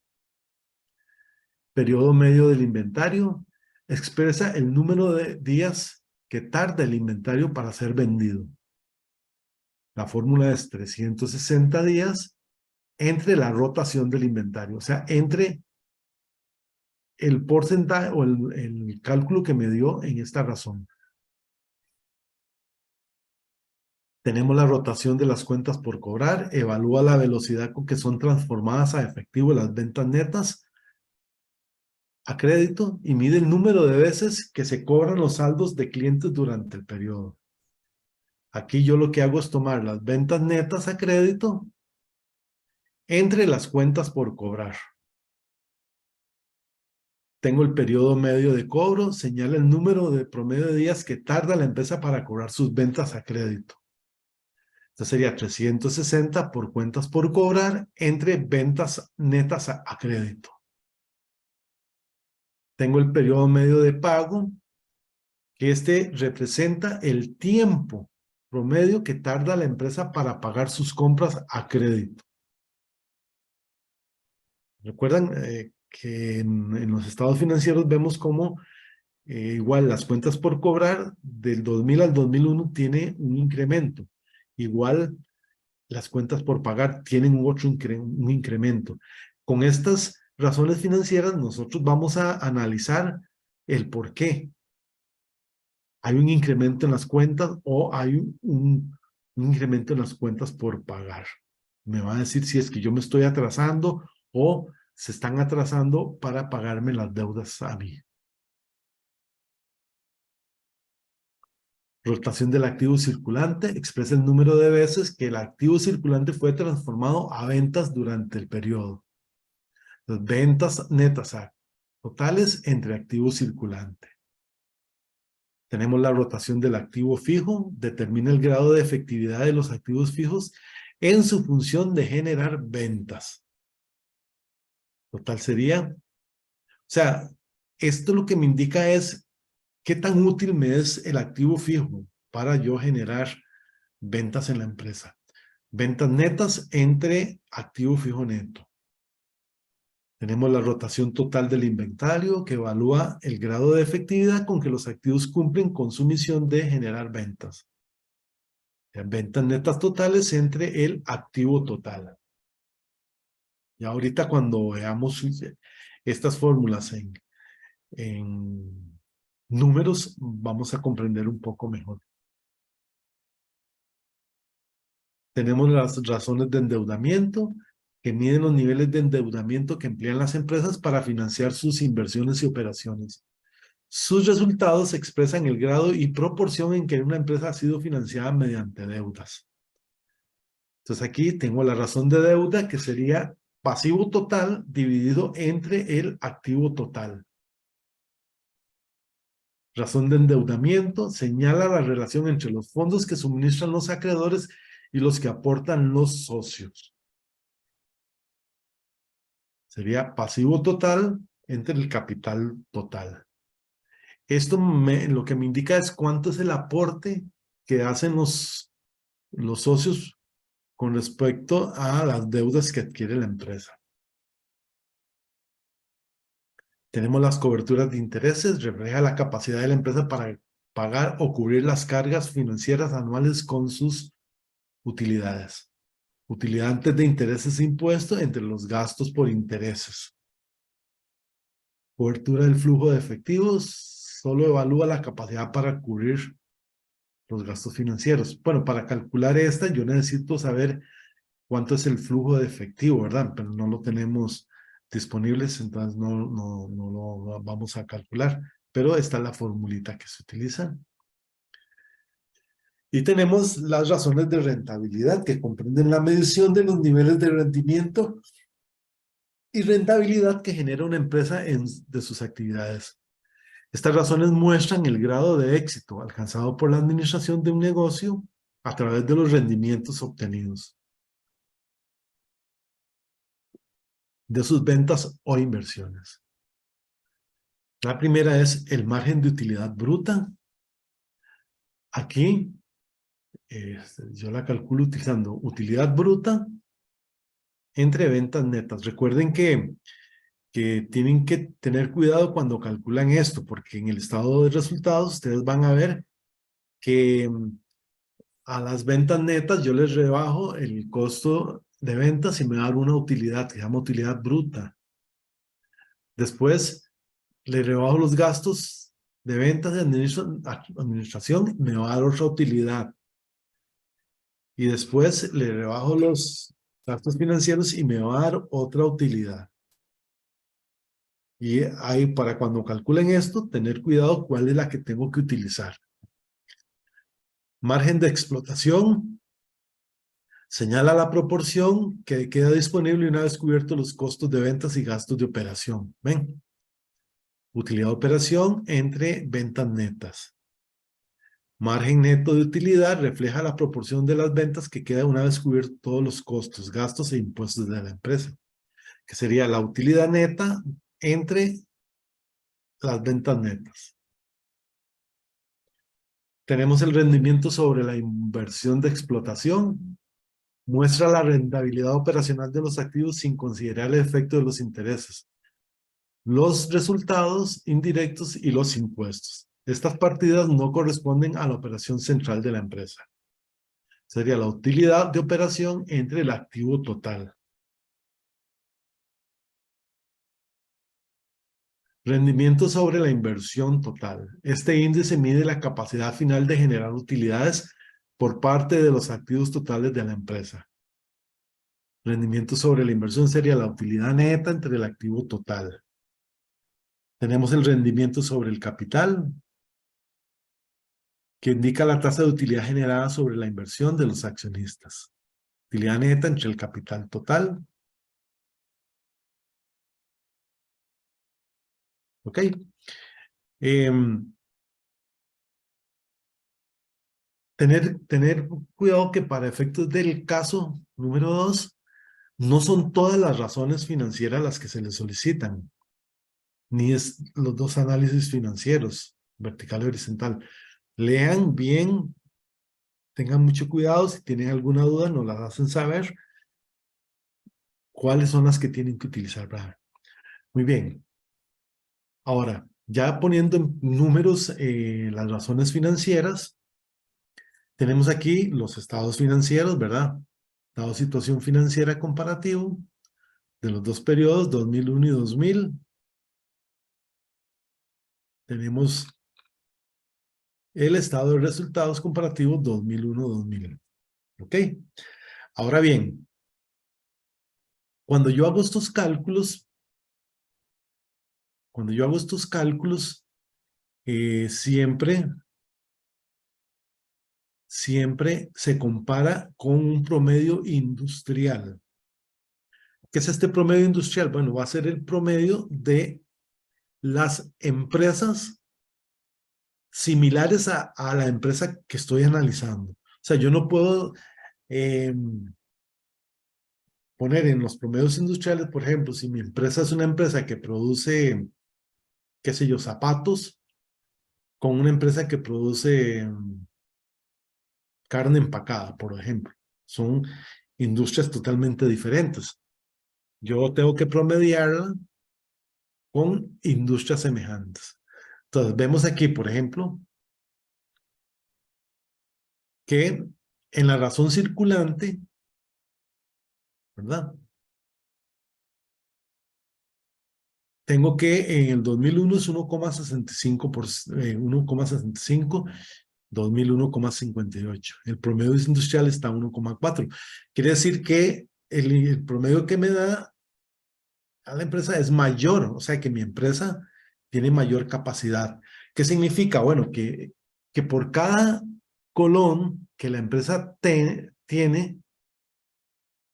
Periodo medio del inventario expresa el número de días que tarda el inventario para ser vendido. La fórmula es 360 días entre la rotación del inventario, o sea, entre el porcentaje o el cálculo que me dio en esta razón. Tenemos la rotación de las cuentas por cobrar, evalúa la velocidad con que son transformadas a efectivo las ventas netas a crédito y mide el número de veces que se cobran los saldos de clientes durante el periodo. Aquí yo lo que hago es tomar las ventas netas a crédito entre las cuentas por cobrar. Tengo el periodo medio de cobro, señala el número de promedio de días que tarda la empresa para cobrar sus ventas a crédito. Esto sería 360 por cuentas por cobrar entre ventas netas a crédito. Tengo el periodo medio de pago, que este representa el tiempo promedio que tarda la empresa para pagar sus compras a crédito. Recuerdan que en los estados financieros vemos cómo igual las cuentas por cobrar del 2000 al 2001 tiene un incremento. Igual las cuentas por pagar tienen un incremento. Con estas razones financieras nosotros vamos a analizar el por qué. ¿Hay un incremento en las cuentas o hay un incremento en las cuentas por pagar? Me va a decir si es que yo me estoy atrasando o se están atrasando para pagarme las deudas a mí. Rotación del activo circulante expresa el número de veces que el activo circulante fue transformado a ventas durante el periodo. Las ventas netas a totales entre activo circulante. Tenemos la rotación del activo fijo, determina el grado de efectividad de los activos fijos en su función de generar ventas. Total sería, o sea, esto lo que me indica es qué tan útil me es el activo fijo para yo generar ventas en la empresa. Ventas netas entre activo fijo neto. Tenemos la rotación total del inventario que evalúa el grado de efectividad con que los activos cumplen con su misión de generar ventas. Ventas netas totales entre el activo total. Y ahorita cuando veamos estas fórmulas en números, vamos a comprender un poco mejor. Tenemos las razones de endeudamiento, que miden los niveles de endeudamiento que emplean las empresas para financiar sus inversiones y operaciones. Sus resultados expresan el grado y proporción en que una empresa ha sido financiada mediante deudas. Entonces aquí tengo la razón de deuda, que sería pasivo total dividido entre el activo total. Razón de endeudamiento señala la relación entre los fondos que suministran los acreedores y los que aportan los socios. Sería pasivo total entre el capital total. Esto lo que me indica es cuánto es el aporte que hacen los socios con respecto a las deudas que adquiere la empresa. Tenemos las coberturas de intereses, refleja la capacidad de la empresa para pagar o cubrir las cargas financieras anuales con sus utilidades. Utilidad antes de intereses e impuestos entre los gastos por intereses. Cobertura del flujo de efectivos solo evalúa la capacidad para cubrir los gastos financieros. Bueno, para calcular esta yo necesito saber cuánto es el flujo de efectivo, ¿verdad? Pero no lo tenemos disponibles, entonces no lo vamos a calcular. Pero esta es la formulita que se utiliza. Y tenemos las razones de rentabilidad, que comprenden la medición de los niveles de rendimiento y rentabilidad que genera una empresa de sus actividades. Estas razones muestran el grado de éxito alcanzado por la administración de un negocio a través de los rendimientos obtenidos de sus ventas o inversiones. La primera es el margen de utilidad bruta. Aquí yo la calculo utilizando utilidad bruta entre ventas netas. Recuerden que tienen que tener cuidado cuando calculan esto, porque en el estado de resultados ustedes van a ver que a las ventas netas yo les rebajo el costo de ventas y me da una utilidad que se llama utilidad bruta. Después le rebajo los gastos de ventas de administración, me va a dar otra utilidad. Y después le rebajo los gastos financieros y me va a dar otra utilidad. Y ahí, para cuando calculen esto, tener cuidado cuál es la que tengo que utilizar. Margen de explotación señala la proporción que queda disponible una vez cubiertos los costos de ventas y gastos de operación. ¿Ven? Utilidad de operación entre ventas netas. Margen neto de utilidad refleja la proporción de las ventas que queda una vez cubiertos todos los costos, gastos e impuestos de la empresa, que sería la utilidad neta entre las ventas netas. Tenemos el rendimiento sobre la inversión de explotación. Muestra la rentabilidad operacional de los activos sin considerar el efecto de los intereses, los resultados indirectos y los impuestos. Estas partidas no corresponden a la operación central de la empresa. Sería la utilidad de operación entre el activo total. Rendimiento sobre la inversión total. Este índice mide la capacidad final de generar utilidades por parte de los activos totales de la empresa. Rendimiento sobre la inversión sería la utilidad neta entre el activo total. Tenemos el rendimiento sobre el capital, que indica la tasa de utilidad generada sobre la inversión de los accionistas. Utilidad neta entre el capital total. ¿Ok? Tener cuidado que para efectos del caso número 2, no son todas las razones financieras las que se le solicitan, ni es los dos análisis financieros, vertical y horizontal. Lean bien, tengan mucho cuidado, si tienen alguna duda nos las hacen saber cuáles son las que tienen que utilizar. Muy bien. Ahora, ya poniendo en números las razones financieras, tenemos aquí los estados financieros, ¿verdad? Estado de situación financiera comparativo de los dos periodos, 2001 y 2000. tenemos el estado de resultados comparativos 2001-2000. ¿Ok? Ahora bien, cuando yo hago estos cálculos, siempre se compara con un promedio industrial. ¿Qué es este promedio industrial? Bueno, va a ser el promedio de las empresas similares a la empresa que estoy analizando. O sea, yo no puedo poner en los promedios industriales, por ejemplo, si mi empresa es una empresa que produce, qué sé yo, zapatos, con una empresa que produce carne empacada, por ejemplo. Son industrias totalmente diferentes. Yo tengo que promediarla con industrias semejantes. Entonces, vemos aquí, por ejemplo, que en la razón circulante, ¿verdad? Tengo que en el 2001 es 1,65, 2001 1,58. El promedio industrial está 1,4. Quiere decir que el promedio que me da a la empresa es mayor, o sea que mi empresa tiene mayor capacidad. ¿Qué significa? Bueno, que por cada colón que la empresa tiene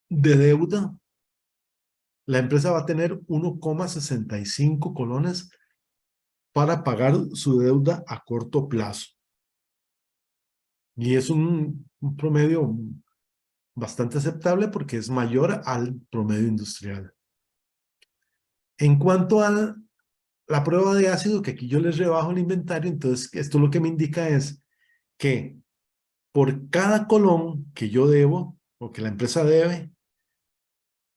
de deuda, la empresa va a tener 1,65 colones para pagar su deuda a corto plazo. Y es un promedio bastante aceptable porque es mayor al promedio industrial. En cuanto a la prueba de ácido, que aquí yo les rebajo el inventario, entonces esto lo que me indica es que por cada colón que yo debo o que la empresa debe,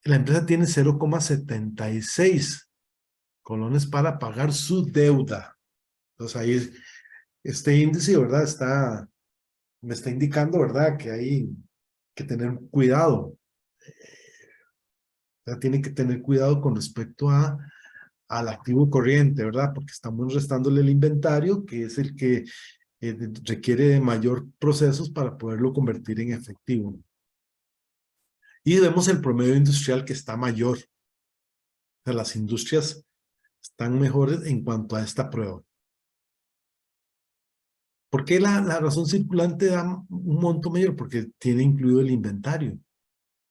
la empresa tiene 0,76 colones para pagar su deuda. Entonces ahí este índice, ¿verdad? Me está indicando, ¿verdad? Que hay que tener cuidado. O sea, tiene que tener cuidado con respecto al activo corriente, ¿verdad? Porque estamos restándole el inventario, que es el que requiere de mayor procesos para poderlo convertir en efectivo. Y vemos el promedio industrial que está mayor. O sea, las industrias están mejores en cuanto a esta prueba. ¿Por qué la razón circulante da un monto mayor? Porque tiene incluido el inventario.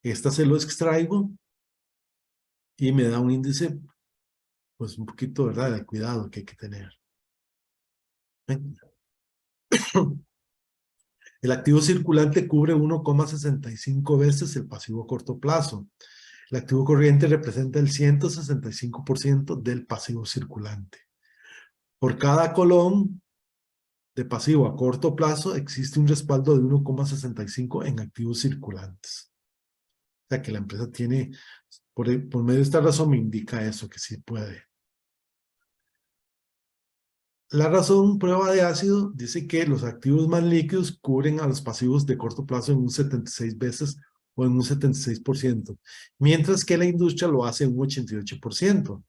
Esta se lo extraigo y me da un índice, pues un poquito, ¿verdad?, de cuidado que hay que tener. El activo circulante cubre 1,65 veces el pasivo a corto plazo. El activo corriente representa el 165% del pasivo circulante. Por cada colón de pasivo a corto plazo existe un respaldo de 1,65 en activos circulantes. O sea que la empresa tiene, por medio de esta razón me indica eso, que sí puede. La razón prueba de ácido dice que los activos más líquidos cubren a los pasivos de corto plazo en un 76 veces o en un 76%, mientras que la industria lo hace en un 88%.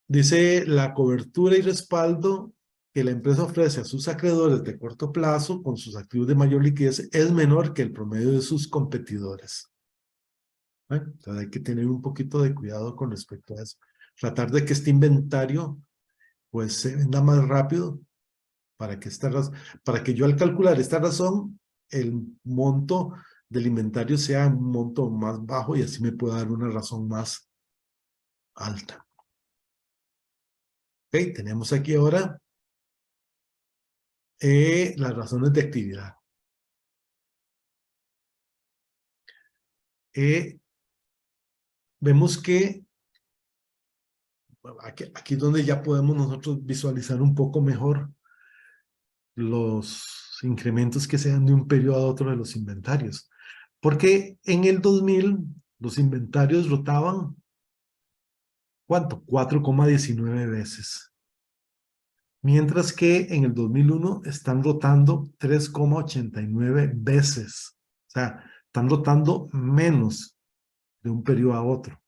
Dice la cobertura y respaldo que la empresa ofrece a sus acreedores de corto plazo con sus activos de mayor liquidez es menor que el promedio de sus competidores. Entonces hay que tener un poquito de cuidado con respecto a eso. Tratar de que este inventario pues se venda más rápido para que yo al calcular esta razón, el monto del inventario sea un monto más bajo y así me pueda dar una razón más alta. Ok, tenemos aquí ahora las razones de actividad. Vemos que aquí es donde ya podemos nosotros visualizar un poco mejor los incrementos que se dan de un periodo a otro de los inventarios. Porque en el 2000 los inventarios rotaban, ¿cuánto? 4,19 veces. Mientras que en el 2001 están rotando 3,89 veces. O sea, están rotando menos de un periodo a otro.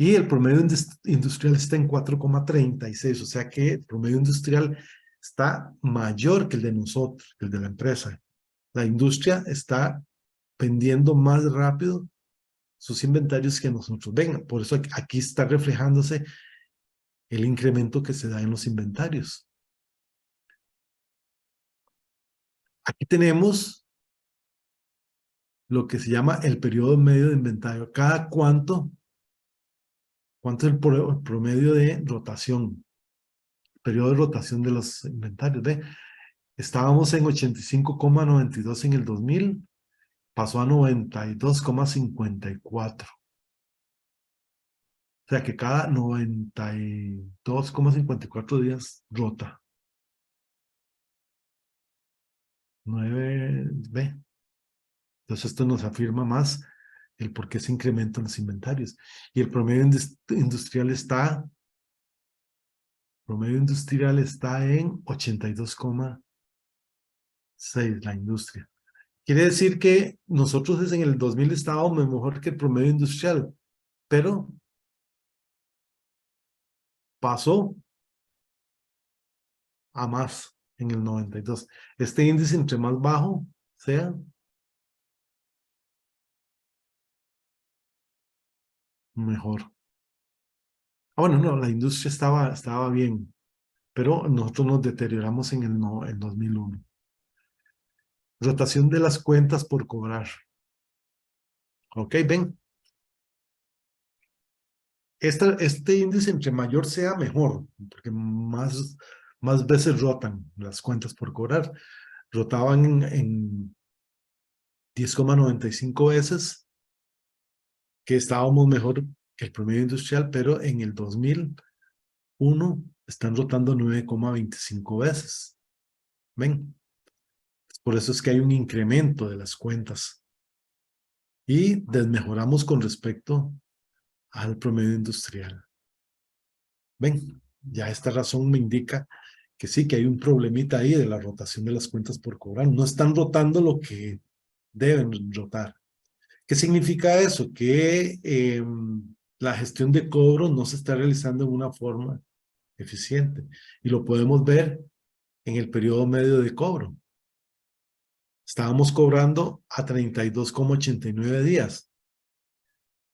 Y el promedio industrial está en 4,36, o sea que el promedio industrial está mayor que el de nosotros, que el de la empresa. La industria está vendiendo más rápido sus inventarios que nosotros. Ven, por eso aquí está reflejándose el incremento que se da en los inventarios. Aquí tenemos lo que se llama el periodo medio de inventario. Cada cuánto es el promedio de rotación, periodo de rotación de los inventarios. ¿Ve? Estábamos en 85,92 en el 2000, pasó a 92,54. O sea que cada 92,54 días rota. 9B. Entonces esto nos afirma más el por qué se incrementan los inventarios. Y el promedio industrial está en 82,6, la industria. Quiere decir que nosotros en el 2000 estábamos mejor que el promedio industrial, pero pasó a más en el 92. Este índice, entre más bajo sea, mejor. Ah, bueno, no, la industria estaba bien, pero nosotros nos deterioramos en el 2001. Rotación de las cuentas por cobrar. Ok, ven. Este índice, entre mayor sea, mejor, porque más veces rotan las cuentas por cobrar. Rotaban en 10,95 veces, que estábamos mejor que el promedio industrial, pero en el 2001 están rotando 9,25 veces. ¿Ven? Por eso es que hay un incremento de las cuentas y desmejoramos con respecto al promedio industrial. ¿Ven? Ya esta razón me indica que sí, que hay un problemita ahí de la rotación de las cuentas por cobrar. No están rotando lo que deben rotar. ¿Qué significa eso? Que la gestión de cobro no se está realizando en una forma eficiente. Y lo podemos ver en el periodo medio de cobro. Estábamos cobrando a 32,89 días.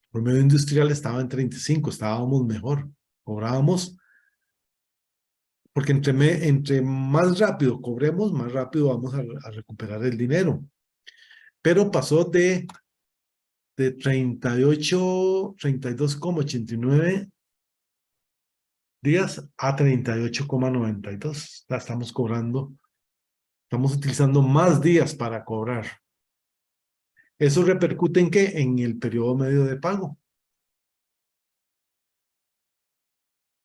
El promedio industrial estaba en 35, estábamos mejor. Cobrábamos, porque entre más rápido cobremos, más rápido vamos a recuperar el dinero. Pero pasó de 32,89 días a 38,92. La estamos cobrando, estamos utilizando más días para cobrar. ¿Eso repercute en qué? En el periodo medio de pago.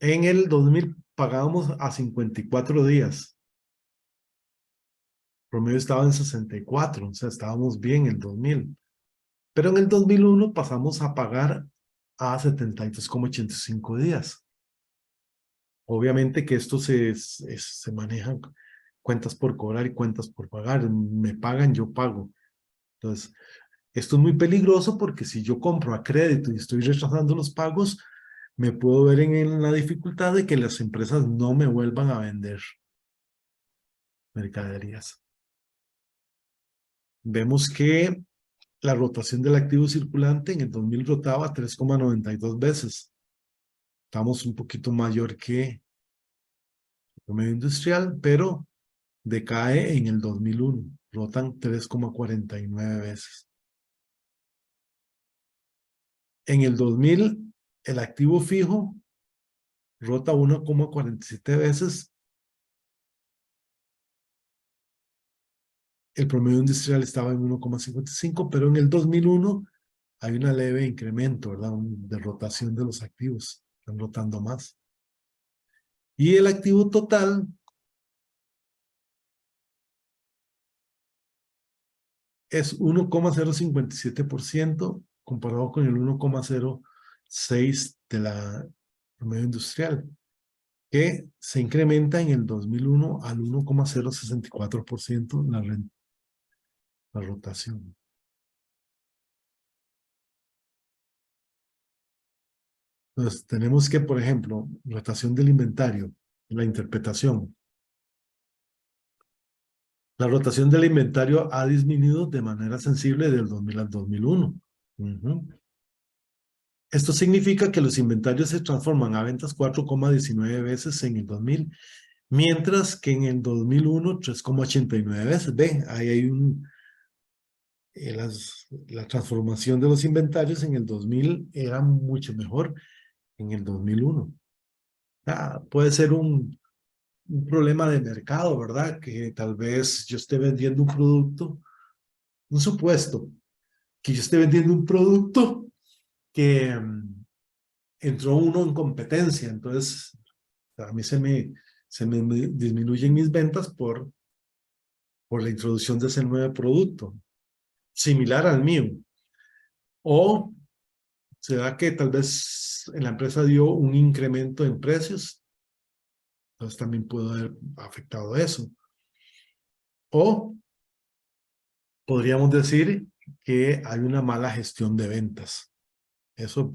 En el 2000 pagábamos a 54 días. El promedio estaba en 64, o sea, estábamos bien en el 2000. Pero en el 2001 pasamos a pagar a 72,85 días. Obviamente que esto se manejan cuentas por cobrar y cuentas por pagar. Me pagan, yo pago. Entonces, esto es muy peligroso porque si yo compro a crédito y estoy retrasando los pagos, me puedo ver en la dificultad de que las empresas no me vuelvan a vender mercaderías. Vemos que la rotación del activo circulante en el 2000 rotaba 3,92 veces. Estamos un poquito mayor que el promedio industrial, pero decae en el 2001. Rotan 3,49 veces. En el 2000, el activo fijo rota 1,47 veces. El promedio industrial estaba en 1,55, pero en el 2001 hay una leve incremento, ¿verdad? De rotación de los activos. Están rotando más. Y el activo total es 1,057% comparado con el 1,06% de la promedio industrial, que se incrementa en el 2001 al 1,064% la rotación. Entonces, tenemos que, por ejemplo, rotación del inventario, la interpretación. La rotación del inventario ha disminuido de manera sensible del 2000 al 2001. Ujú. Esto significa que los inventarios se transforman a ventas 4,19 veces en el 2000, mientras que en el 2001 3,89 veces. Ve, ahí hay la transformación de los inventarios en el 2000 era mucho mejor en el 2001. Puede ser un problema de mercado, ¿verdad? Que tal vez yo esté vendiendo un producto, un supuesto, que yo esté vendiendo un producto que entró uno en competencia, entonces a mí se me disminuyen mis ventas por la introducción de ese nuevo producto, similar al mío. O será que tal vez en la empresa dio un incremento en precios, entonces también pudo haber afectado eso. O podríamos decir que hay una mala gestión de ventas. Eso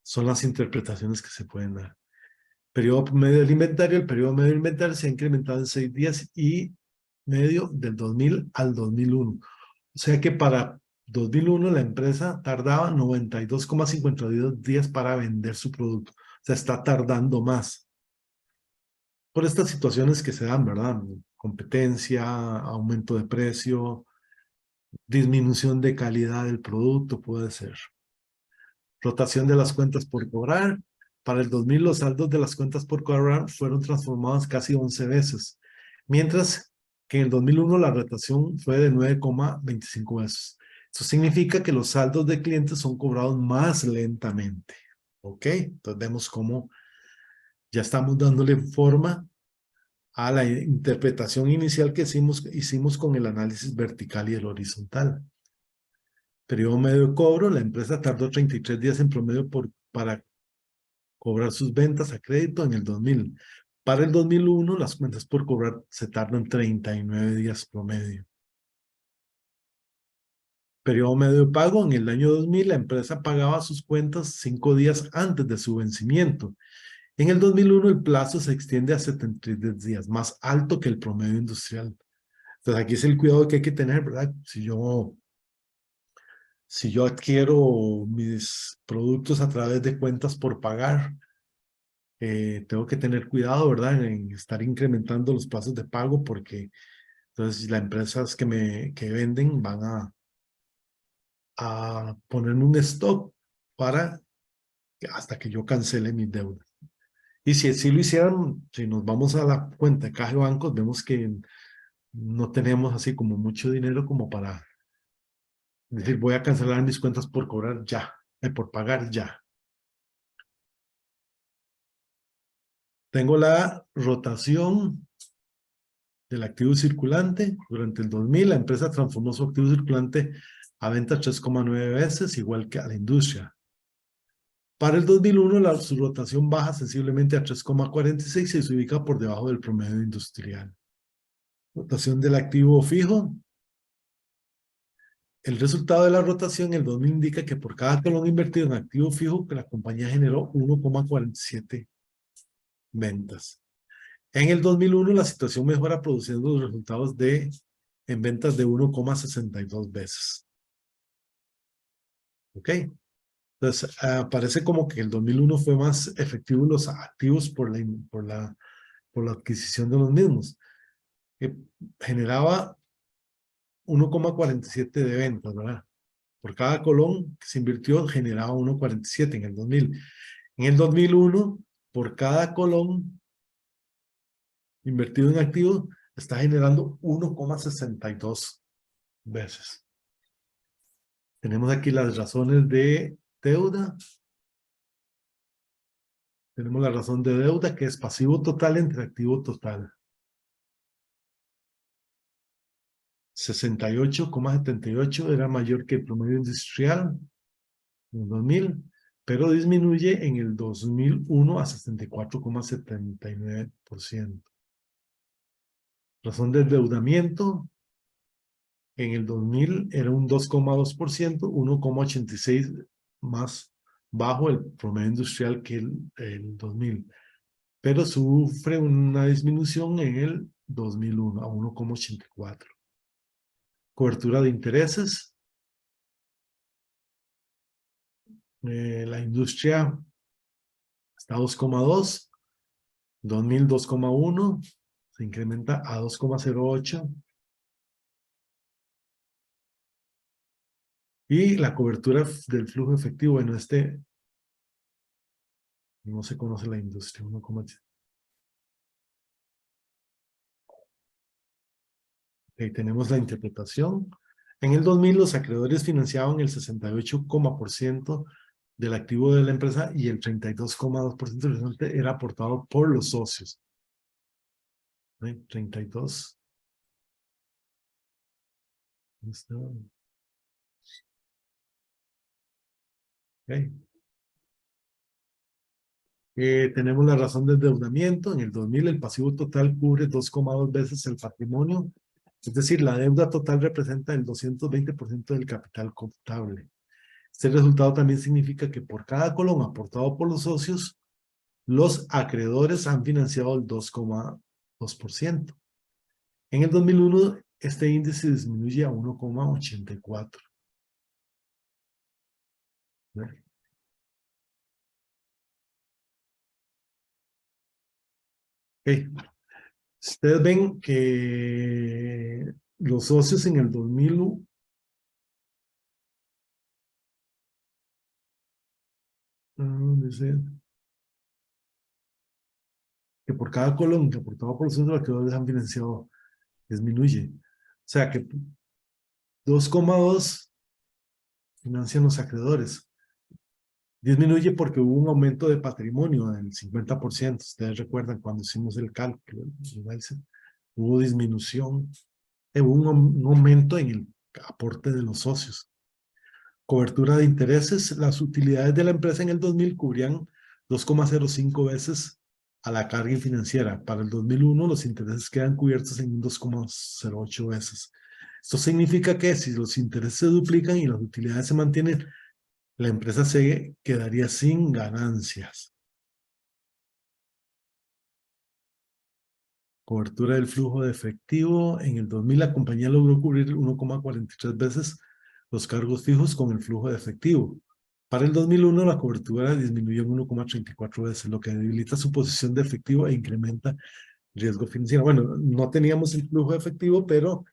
son las interpretaciones que se pueden dar. Periodo medio del inventario, el periodo medio del inventario se ha incrementado en 6 días y medio del 2000 al 2001. O sea que para 2001 la empresa tardaba 92,52 días para vender su producto. O sea, está tardando más. Por estas situaciones que se dan, ¿verdad? Competencia, aumento de precio, disminución de calidad del producto, puede ser. Rotación de las cuentas por cobrar. Para el 2000 los saldos de las cuentas por cobrar fueron transformados casi 11 veces, mientras que en el 2001 la rotación fue de 9,25 veces. Eso significa que los saldos de clientes son cobrados más lentamente. ¿Ok? Entonces vemos cómo ya estamos dándole forma a la interpretación inicial que hicimos con el análisis vertical y el horizontal. Periodo medio de cobro, la empresa tardó 33 días en promedio para cobrar sus ventas a crédito en el 2000. Para el 2001, las cuentas por cobrar se tardan 39 días promedio. Periodo medio de pago, en el año 2000, la empresa pagaba sus cuentas 5 días antes de su vencimiento. En el 2001, el plazo se extiende a 73 días, más alto que el promedio industrial. Entonces, aquí es el cuidado que hay que tener, ¿verdad? Si yo adquiero mis productos a través de cuentas por pagar, tengo que tener cuidado, ¿verdad? En estar incrementando los plazos de pago porque entonces las empresas que venden van a ponerme un stop para hasta que yo cancele mis deudas. Y si así lo hicieran, si nos vamos a la cuenta de caja de bancos, vemos que no tenemos así como mucho dinero como para decir voy a cancelar mis cuentas por cobrar ya, por pagar ya. Tengo la rotación del activo circulante. Durante el 2000, la empresa transformó su activo circulante a venta 3,9 veces, igual que a la industria. Para el 2001, su rotación baja sensiblemente a 3,46 y se ubica por debajo del promedio industrial. Rotación del activo fijo. El resultado de la rotación en el 2000 indica que por cada colón invertido en activo fijo, la compañía generó 1,47 ventas. En el 2001, la situación mejora produciendo los resultados en ventas de 1,62 veces. ¿Ok? Entonces, parece como que el 2001 fue más efectivo los activos por la adquisición de los mismos. Generaba 1,47 de ventas, ¿verdad? Por cada colón que se invirtió, generaba 1,47 en el 2000. En el 2001, por cada colón invertido en activos, está generando 1,62 veces. Tenemos aquí las razones de deuda. Tenemos la razón de deuda, que es pasivo total entre activo total. 68,78 era mayor que el promedio industrial en el 2000, pero disminuye en el 2001 a 64,79%. Razón de endeudamiento, en el 2000 era un 2,2%, 1,86 más bajo el promedio industrial que el 2000, pero sufre una disminución en el 2001 a 1,84. Cobertura de intereses. La industria está a 2,2, 2000 2,1, se incrementa a 2,08. Y la cobertura del flujo efectivo, bueno, no se conoce la industria, 1,8. Ahí tenemos la interpretación. En el 2000 los acreedores financiaban el 68% del activo de la empresa y el 32,2% del restante era aportado por los socios. 32. Okay. Tenemos la razón de endeudamiento. En el 2000 el pasivo total cubre 2,2 veces el patrimonio. Es decir, la deuda total representa el 220% del capital contable. Este resultado también significa que por cada colón aportado por los socios, los acreedores han financiado el 2,2%. En el 2001, este índice disminuye a 1,84. Okay. Ustedes ven que los socios en el 2001 dice que por cada colón que aportado por los socios, los acreedores han financiado, disminuye. O sea que 2,2 financian los acreedores. Disminuye porque hubo un aumento de patrimonio del 50%. Ustedes recuerdan cuando hicimos el cálculo, hubo disminución, hubo un aumento en el aporte de los socios. Cobertura de intereses. Las utilidades de la empresa en el 2000 cubrían 2,05 veces a la carga financiera. Para el 2001 los intereses quedan cubiertos en 2,08 veces. Esto significa que si los intereses se duplican y las utilidades se mantienen, la empresa se quedaría sin ganancias. Cobertura del flujo de efectivo. En el 2000 la compañía logró cubrir 1,43 veces los cargos fijos con el flujo de efectivo. Para el 2001 la cobertura disminuyó en 1,34 veces, lo que debilita su posición de efectivo e incrementa riesgo financiero. Bueno, no teníamos el flujo de efectivo, pero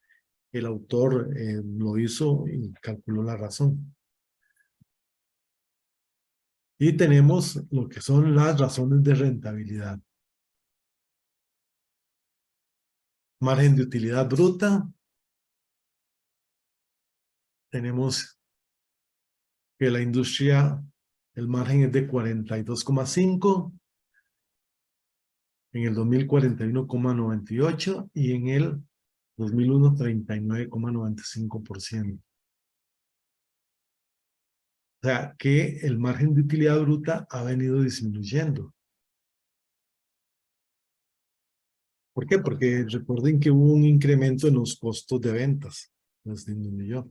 el autor lo hizo y calculó la razón. Y tenemos lo que son las razones de rentabilidad. Margen de utilidad bruta. Tenemos que la industria, el margen es de 42,5, en el 2000 41,98 y en el 2001 39,95%. O sea que el margen de utilidad bruta ha venido disminuyendo. ¿Por qué? Porque recuerden que hubo un incremento en los costos de ventas. Nos disminuyó.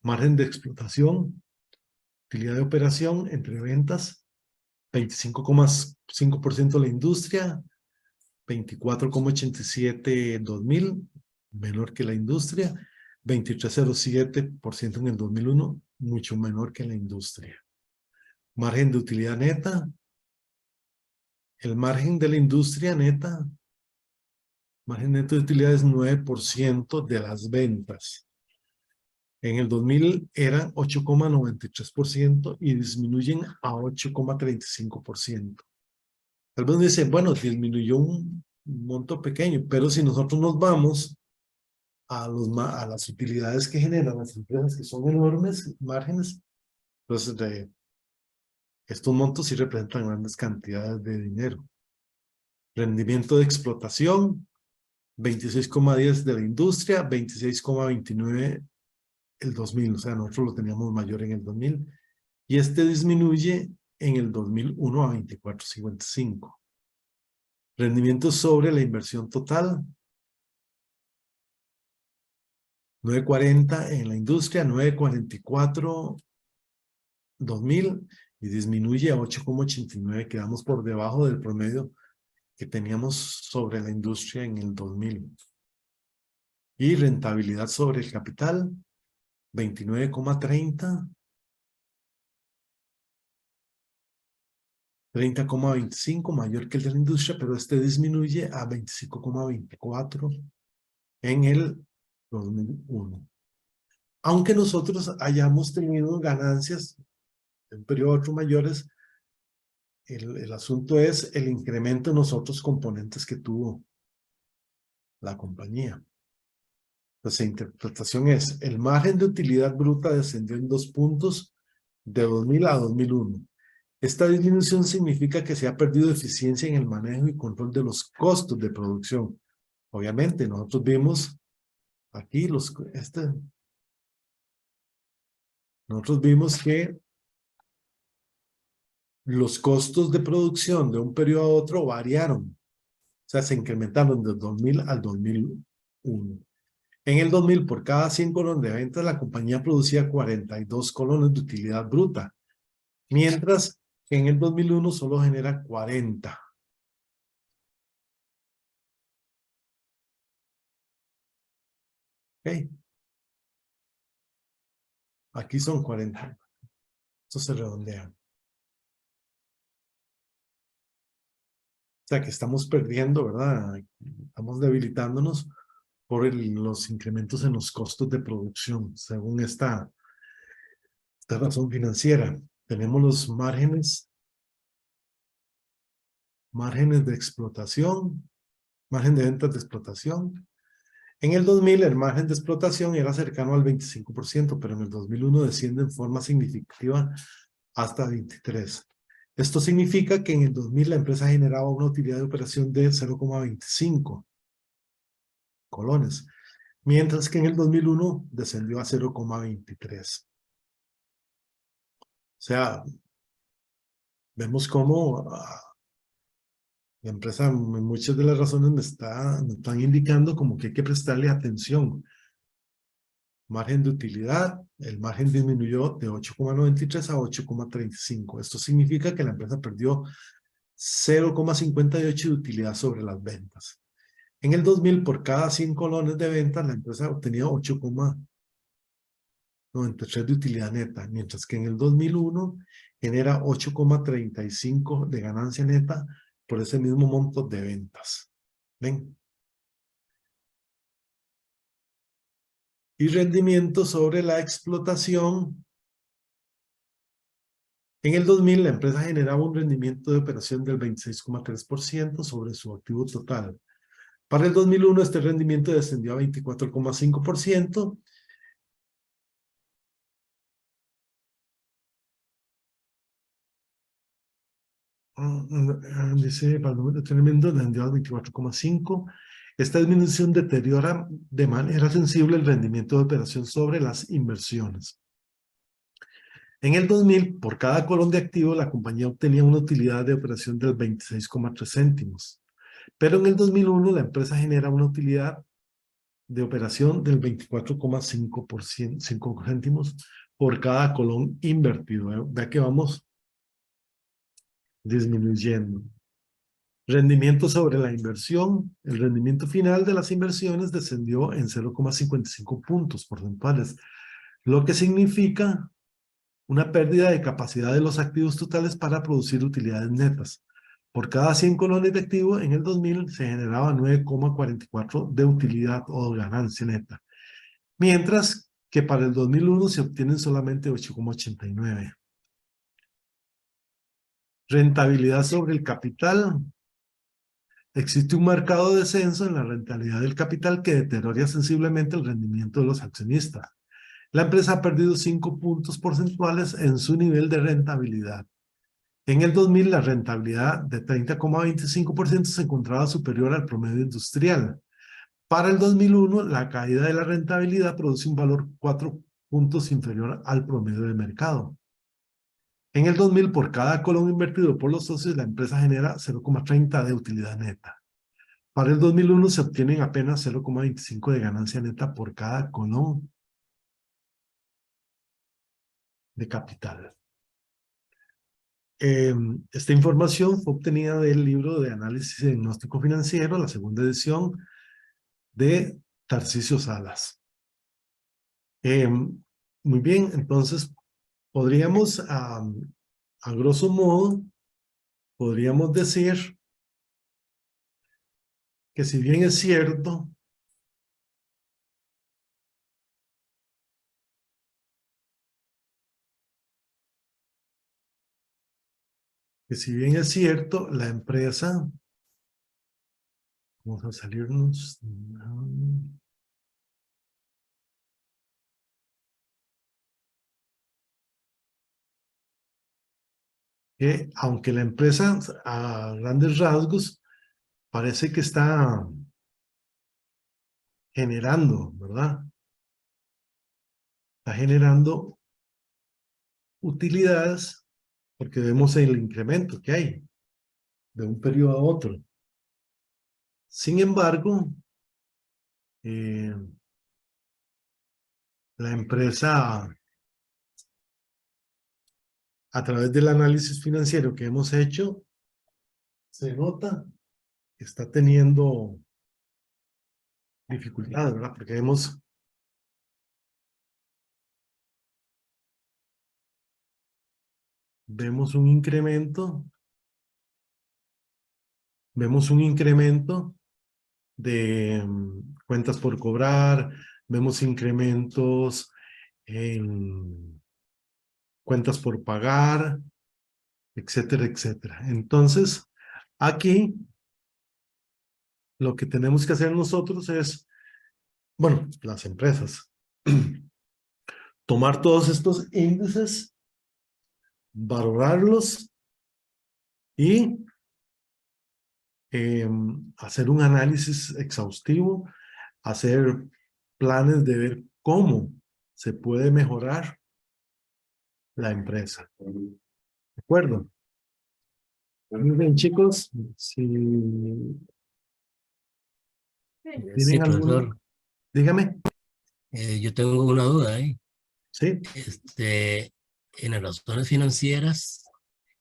Margen de explotación, utilidad de operación entre ventas, 25,5% la industria, 24,87 2000, menor que la industria, 23,07% en el 2001, mucho menor que la industria. Margen de utilidad neta, el margen de la industria neta, margen neto de utilidad es 9% de las ventas. En el 2000 eran 8,93% y disminuyen a 8,35%. Tal vez dicen, bueno, disminuyó un monto pequeño, pero si nosotros nos vamos a las utilidades que generan las empresas, que son enormes márgenes, entonces estos montos sí representan grandes cantidades de dinero. Rendimiento de explotación, 26,10 de la industria, 26,29 el 2000, o sea, nosotros lo teníamos mayor en el 2000, y este disminuye en el 2001 a 24,55. Rendimiento sobre la inversión total, 9,40 en la industria, 9,44 2000 y disminuye a 8,89, quedamos por debajo del promedio que teníamos sobre la industria en el 2000. Y rentabilidad sobre el capital, 29,30, 30,25, mayor que el de la industria, pero este disminuye a 25,24 en el 2001. Aunque nosotros hayamos tenido ganancias de un periodo a otro mayores, el asunto es el incremento en los otros componentes que tuvo la compañía. Entonces, la interpretación es, el margen de utilidad bruta descendió en 2 puntos de 2000 a 2001. Esta disminución significa que se ha perdido eficiencia en el manejo y control de los costos de producción. Obviamente, nosotros vimos aquí nosotros vimos que los costos de producción de un periodo a otro variaron. O sea, se incrementaron del 2000 al 2001. En el 2000, por cada 100 colones de ventas, la compañía producía 42 colones de utilidad bruta, mientras que en el 2001 solo genera 40. ¿Ok? Aquí son 40. Esto se redondea. O sea que estamos perdiendo, ¿verdad? Estamos debilitándonos por los incrementos en los costos de producción, según esta razón financiera. Tenemos los márgenes de explotación, margen de ventas de explotación. En el 2000 el margen de explotación era cercano al 25%, pero en el 2001 desciende en forma significativa hasta 23%. Esto significa que en el 2000 la empresa generaba una utilidad de operación de 0,25 colones, mientras que en el 2001 descendió a 0,23. O sea, vemos cómo la empresa, en muchas de las razones me están indicando como que hay que prestarle atención. Margen de utilidad, el margen disminuyó de 8,93 a 8,35. Esto significa que la empresa perdió 0,58 de utilidad sobre las ventas. En el 2000, por cada 100 colones de ventas, la empresa obtenía 8,93 de utilidad neta, mientras que en el 2001 genera 8,35 de ganancia neta por ese mismo monto de ventas. ¿Ven? Y rendimiento sobre la explotación. En el 2000, la empresa generaba un rendimiento de operación del 26,3% sobre su activo total. Para el 2001, este rendimiento descendió a 24,5%. Dice, para el número de rendimiento descendió a 24,5%. Esta disminución deteriora de manera sensible el rendimiento de operación sobre las inversiones. En el 2000, por cada colón de activo, la compañía obtenía una utilidad de operación del 26,3 céntimos. Pero en el 2001, la empresa genera una utilidad de operación del 24,5%, 5 céntimos por cada colón invertido. Vea que vamos disminuyendo. Rendimiento sobre la inversión. El rendimiento final de las inversiones descendió en 0,55 puntos porcentuales, lo que significa una pérdida de capacidad de los activos totales para producir utilidades netas. Por cada 100 colones de activo, en el 2000 se generaba 9,44 de utilidad o ganancia neta, mientras que para el 2001 se obtienen solamente 8,89. Rentabilidad sobre el capital. Existe un marcado descenso en la rentabilidad del capital que deteriora sensiblemente el rendimiento de los accionistas. La empresa ha perdido 5 puntos porcentuales en su nivel de rentabilidad. En el 2000, la rentabilidad de 30,25% se encontraba superior al promedio industrial. Para el 2001, la caída de la rentabilidad produce un valor 4 puntos inferior al promedio de mercado. En el 2000, por cada colón invertido por los socios, la empresa genera 0,30 de utilidad neta. Para el 2001 se obtienen apenas 0,25 de ganancia neta por cada colón de capital. Esta información fue obtenida del libro de análisis y diagnóstico financiero, la segunda edición de Tarcisio Salas. Muy bien, entonces podríamos, a grosso modo, podríamos decir que si bien es cierto la empresa, vamos a salirnos, que aunque la empresa a grandes rasgos parece que está generando, ¿verdad? Está generando utilidades porque vemos el incremento que hay de un periodo a otro. Sin embargo, la empresa, a través del análisis financiero que hemos hecho, se nota que está teniendo dificultades, ¿verdad? Porque vemos un incremento de cuentas por cobrar, vemos incrementos en cuentas por pagar, etcétera, etcétera. Entonces, aquí lo que tenemos que hacer nosotros es, bueno, las empresas, tomar todos estos índices, valorarlos y hacer un análisis exhaustivo, hacer planes de ver cómo se puede mejorar la empresa. ¿De acuerdo? Muy bien, chicos. Si Sí, tienen alguna, profesor, dígame. yo tengo una duda ahí. Sí. En las razones financieras,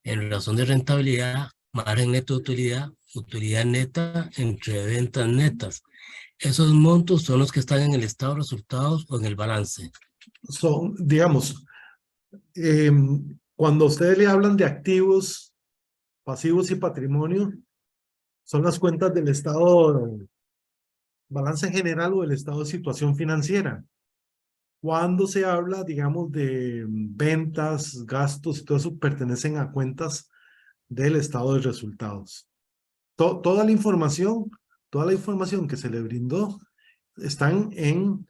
en razón de rentabilidad, margen neto de utilidad, utilidad neta entre ventas netas. Esos montos son los que están en el estado de resultados o en el balance. Son, digamos, cuando ustedes le hablan de activos, pasivos y patrimonio, son las cuentas del estado, balance general o del estado de situación financiera. Cuando se habla, digamos, de ventas, gastos y todo eso, pertenecen a cuentas del estado de resultados. Toda la información que se le brindó están en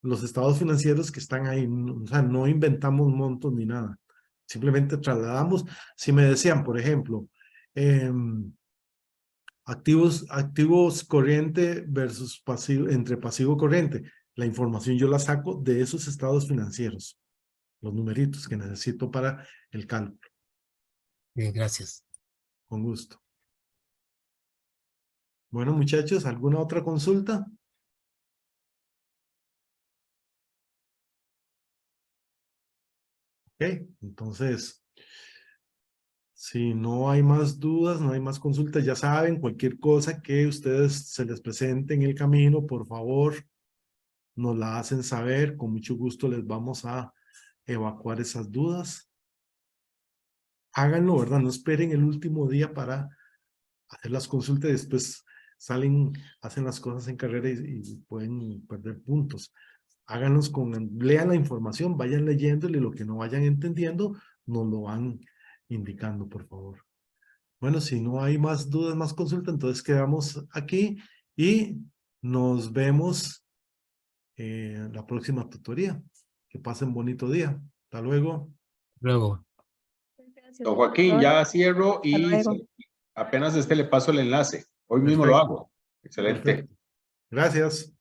los estados financieros que están ahí. O sea, no inventamos montos ni nada. Simplemente trasladamos. Si me decían, por ejemplo, activos corriente versus pasivo, entre pasivo corriente, la información yo la saco de esos estados financieros, los numeritos que necesito para el cálculo. Bien, gracias. Con gusto. Bueno, muchachos, ¿alguna otra consulta? Ok, entonces, si no hay más dudas, no hay más consultas, ya saben, cualquier cosa que ustedes se les presente en el camino, por favor, nos la hacen saber, con mucho gusto les vamos a evacuar esas dudas. Háganlo, ¿verdad? No esperen el último día para hacer las consultas y después salen, hacen las cosas en carrera y pueden perder puntos. Háganlos lean la información, vayan leyéndole, lo que no vayan entendiendo, nos lo van indicando, por favor. Bueno, si no hay más dudas, más consultas, entonces quedamos aquí y nos vemos en la próxima tutoría. Que pasen bonito día. Hasta luego. Luego. Don Joaquín, ya cierro y Hasta luego. apenas le paso el enlace. Hoy mismo lo Perfecto. hago. Excelente. Perfecto. Gracias.